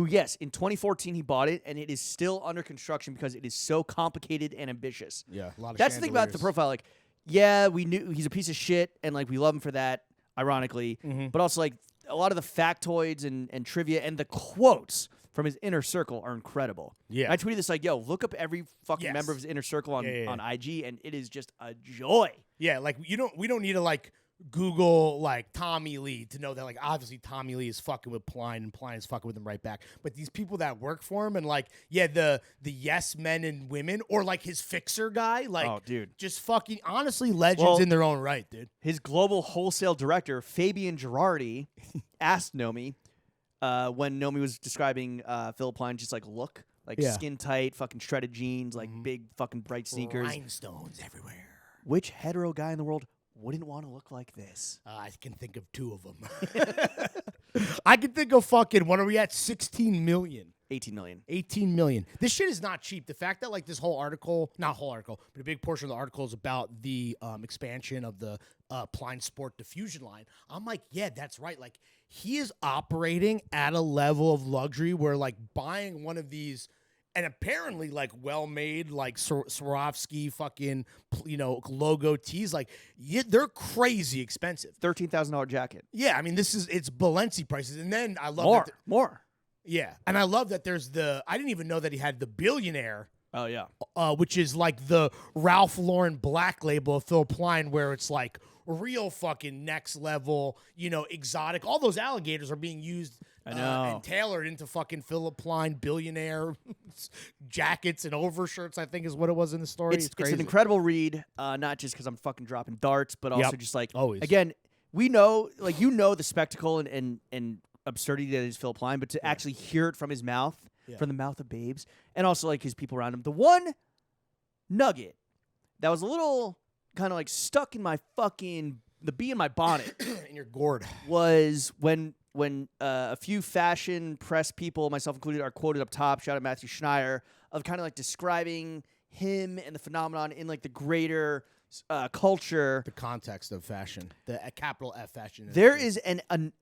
Yes, in 2014 he bought it, and it is still under construction because it is so complicated and ambitious. Yeah, a lot of. That's the thing about the profile. Like, yeah, we knew he's a piece of shit, and like we love him for that. Ironically, but also like. A lot of the factoids and trivia and the quotes from his inner circle are incredible. Yeah. I tweeted this like, yo, look up every fucking member of his inner circle on IG, and it is just a joy. Yeah, like we don't need to like Google like Tommy Lee to know that like obviously Tommy Lee is fucking with Plein and Plein is fucking with him right back. But these people that work for him and like the yes men and women or like his fixer guy, like just fucking honestly legends in their own right, dude. His global wholesale director, Fabian Girardi, asked Naomi when Naomi was describing Phillip Plein just like look, like skin tight, fucking shredded jeans, like big fucking bright sneakers. Rhinestones everywhere. Which hetero guy in the world wouldn't want to look like this? I can think of 2 of them. I can think of fucking, what are we at? 16 million. 18 million. 18 million. This shit is not cheap. The fact that like this whole article, not whole article, but a big portion of the article is about the expansion of the Plein Sport diffusion line. I'm like, yeah, that's right. Like he is operating at a level of luxury where like buying one of these and apparently like well-made like Swarovski fucking logo tees, like they're crazy expensive. $13,000 jacket. Yeah, I mean it's Balenci prices, and then I love more. Yeah, and I love that there's I didn't even know that he had the billionaire. Oh yeah, which is like the Ralph Lauren black label of Phillip Plein, where it's like real fucking next level, exotic. All those alligators are being used. I know. And tailored into fucking Phillip Plein billionaire jackets and overshirts, I think is what it was in the story. It's an incredible read, not just because I'm fucking dropping darts, but also just like, always. Again, we know, like, the spectacle and absurdity that is Phillip Plein, but to actually hear it from his mouth, from the mouth of babes, and also like his people around him. The one nugget that was a little kind of like stuck in my the bee in my bonnet in your gourd was when a few fashion press people, myself included, are quoted up top. Shout out Matthew Schneier, of kind of like describing him and the phenomenon in like the greater culture, the context of fashion, the capital F fashion. There is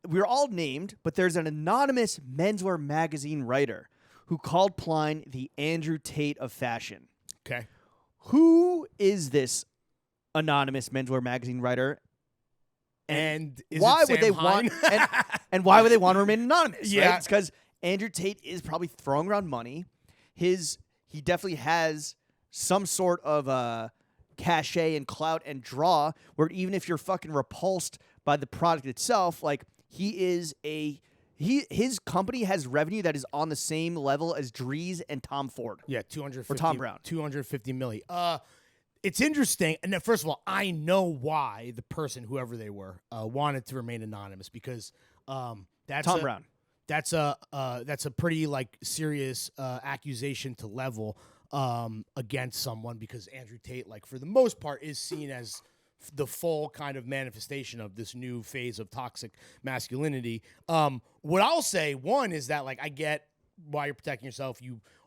we're all named, but there's an anonymous menswear magazine writer who called Plein the Andrew Tate of fashion. Okay. Who is this anonymous menswear magazine writer? And why would they want and why would they want to remain anonymous? Yeah, right? It's because Andrew Tate is probably throwing around money. He definitely has some sort of cachet and clout and draw where even if you're fucking repulsed by the product itself, like his company has revenue that is on the same level as Dries and Tom Ford. Yeah, 250 or Tom Brown. 250 million. It's interesting, and first of all, I know why the person, whoever they were, wanted to remain anonymous because that's Tom Brown. That's a pretty like serious accusation to level against someone because Andrew Tate, like for the most part, is seen as the full kind of manifestation of this new phase of toxic masculinity. What I'll say, one, is that like I get why you're protecting yourself.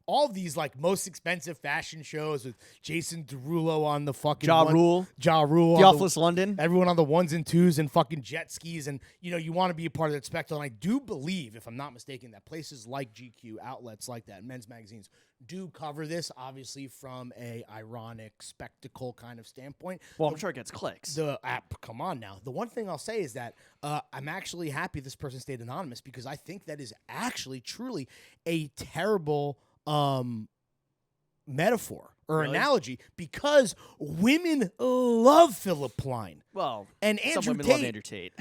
All of these like most expensive fashion shows with Jason Derulo on the fucking Ja Rule, Theophilus London, everyone on the ones and twos and fucking jet skis, and you want to be a part of that spectacle. And I do believe, if I'm not mistaken, that places like GQ, outlets like that, men's magazines do cover this, obviously from a ironic spectacle kind of standpoint. Well, I'm sure it gets clicks. The app, come on now. The one thing I'll say is that I'm actually happy this person stayed anonymous because I think that is actually truly a terrible metaphor or analogy because women love Philipp Plein. Well, and some Andrew women Tate. love Andrew Tate.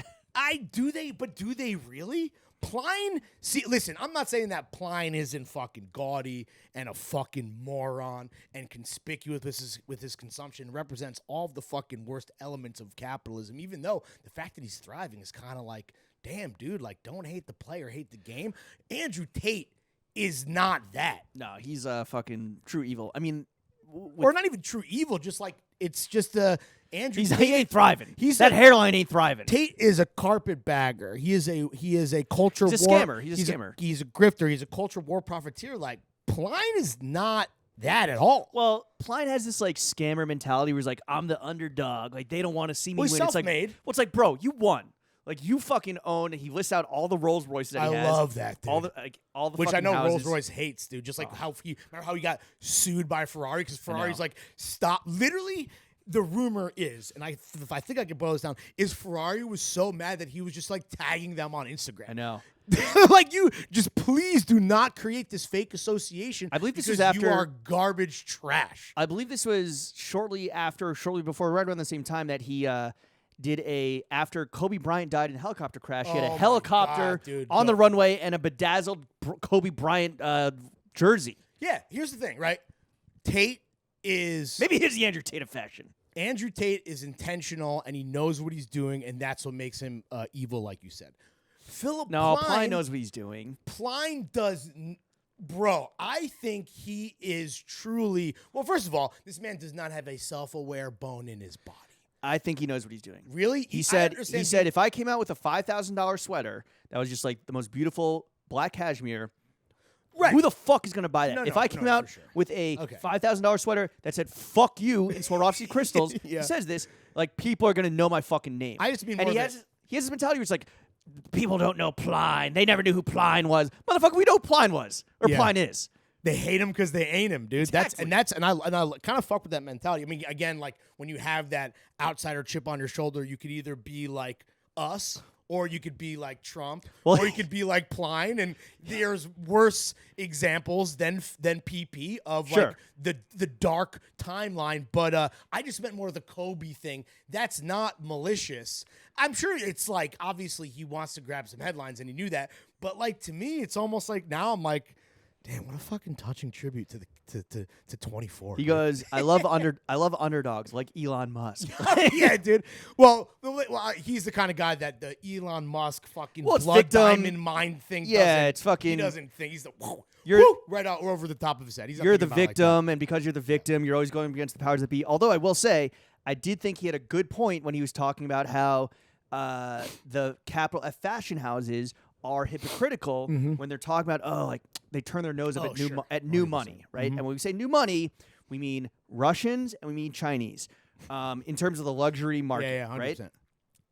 Do they really? Plein, see, listen, I'm not saying that Plein isn't fucking gaudy and a fucking moron and conspicuous with his consumption, represents all of the fucking worst elements of capitalism, even though the fact that he's thriving is kind of like, damn, dude, like, don't hate the player, hate the game. Andrew Tate is not that. No, he's a fucking true evil. I mean, or not even true evil, just like, it's just Andrew Tate, he ain't thriving. That hairline ain't thriving. Tate is a carpetbagger. He is a culture war. He's a scammer. He's a scammer. He's a grifter. He's a culture war profiteer. Like, Plein is not that at all. Well, Plein has this like scammer mentality where he's like, I'm the underdog. Like, they don't want to see me win. Self-made. It's like, bro, you won. Like, you fucking own. He lists out all the Rolls Royces that he has. I love that, dude. All the which I know houses. Rolls Royce hates, dude. Just like remember how he got sued by Ferrari because Ferrari's like, stop. Literally, the rumor is, and I think I can boil this down, is Ferrari was so mad that he was just like tagging them on Instagram. I know. Like, you just please do not create this fake association. I believe this was after you are garbage trash. I believe this was shortly before, right around the same time that he did after Kobe Bryant died in a helicopter crash. He had a helicopter on the runway and a bedazzled Kobe Bryant jersey. Yeah, here's the thing, right? Tate is maybe he's the Andrew Tate of fashion. Andrew Tate is intentional and he knows what he's doing, and that's what makes him evil, like you said. Philipp Plein knows what he's doing. Plein does. Bro, I think he is truly. Well, first of all, this man does not have a self-aware bone in his body. I think he knows what he's doing. Really? He said if I came out with a $5,000 sweater that was just like the most beautiful black cashmere, right, who the fuck is going to buy that? If I came out with a $5,000 sweater that said "fuck you" in Swarovski crystals, he says this, like, people are going to know my fucking name. I just mean, and he has this mentality where it's like, people don't know Plein. They never knew who Plein was. Motherfucker, we know who Plein was or Plein is. They hate him because they ain't him, dude. Exactly. And I kind of fuck with that mentality. I mean, again, like when you have that outsider chip on your shoulder, you could either be like us, or you could be like Trump, or you could be like Plein. And there's worse examples than PP of like the dark timeline. But I just meant more of the Kobe thing. That's not malicious. I'm sure it's like, obviously he wants to grab some headlines and he knew that. But like, to me, it's almost like now I'm like, Damn, what a fucking touching tribute to 24. He goes, I love underdogs like Elon Musk. Yeah, dude. Well, he's the kind of guy that the Elon Musk fucking blood victim. diamond mind thing. Yeah, it's fucking. He doesn't think he's the right out over the top of his head. You're the victim, and because you're the victim, you're always going against the powers that be. Although I will say, I did think he had a good point when he was talking about how the capital F fashion houses are hypocritical when they're talking about like they turn their nose up at new money, right? And when we say new money, we mean Russians and we mean Chinese in terms of the luxury market, 100%. right? And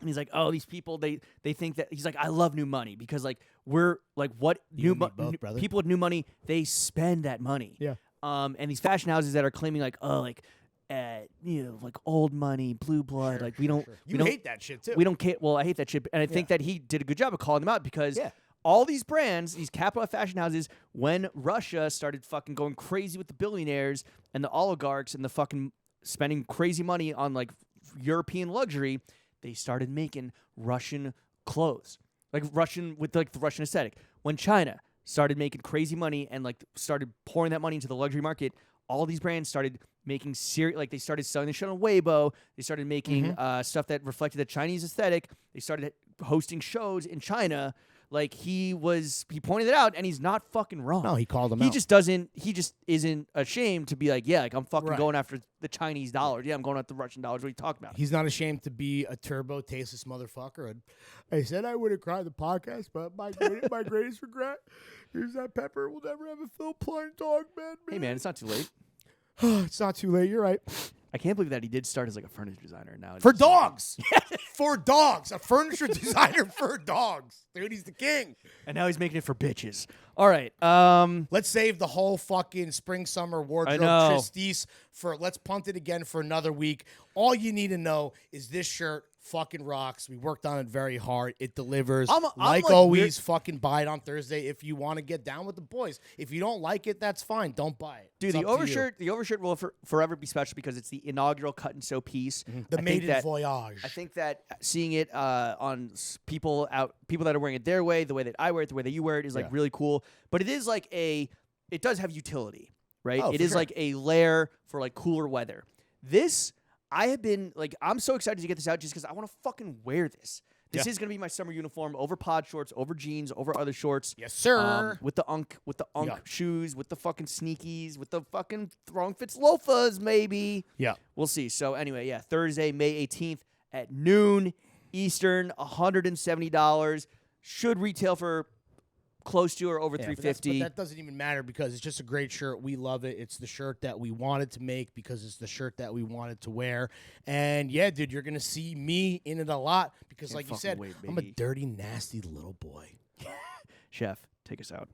he's like, oh, these people, they think that he's like, I love new money because like we're like what people with new money, they spend that money. Yeah. And these fashion houses that are claiming like, oh, like like old money, blue blood. Like we don't. You hate that shit too. We don't care. Well, I hate that shit, and I think that he did a good job of calling them out because all these brands, these capital fashion houses, when Russia started fucking going crazy with the billionaires and the oligarchs and the fucking spending crazy money on like European luxury, they started making Russian clothes, like Russian with like the Russian aesthetic. When China started making crazy money and like started pouring that money into the luxury market, all these brands started making like they started selling the shit on Weibo. They started making stuff that reflected the Chinese aesthetic. They started hosting shows in China. Like he pointed it out, and he's not fucking wrong. No, he called them out. He just isn't ashamed to be like, yeah, like I'm fucking going after the Chinese dollars. Yeah, I'm going after the Russian dollars. What are you talking about? He's not ashamed to be a turbo tasteless motherfucker. And I said I would have cried the podcast, but my greatest regret is that Pepper will never have a Phillip Plein dog, man. Hey, man, it's not too late. It's not too late. You're right. I can't believe that he did start as like a furniture designer now. For dogs. For dogs. A furniture designer for dogs. Dude, he's the king. And now he's making it for bitches. All right. Let's save the whole fucking spring-summer wardrobe tristis let's punt it again for another week. All you need to know is this shirt fucking rocks. We worked on it very hard. It delivers. I'm like always, fucking buy it on Thursday if you want to get down with the boys. If you don't like it, that's fine. Don't buy it. Dude, the overshirt will forever be special because it's the inaugural cut and sew piece. The maiden voyage. I think that seeing it on people that are wearing it their way, the way that I wear it, the way that you wear it is like really cool. But it is like it does have utility, right? Oh, it is like a layer for like cooler weather. This, I have been like, I'm so excited to get this out just because I want to fucking wear this. This is gonna be my summer uniform over pod shorts, over jeans, over other shorts. Yes, sir. With the unk shoes, with the fucking sneakies, with the fucking Throng Fits loafers, maybe. Yeah, we'll see. So anyway, Thursday, May 18th at noon Eastern, $170. Should retail for close to or over $350. But that doesn't even matter because it's just a great shirt. We love it. It's the shirt that we wanted to make because it's the shirt that we wanted to wear. And yeah, dude, you're gonna see me in it a lot because, like you said, I'm a dirty, nasty little boy. Chef, take us out.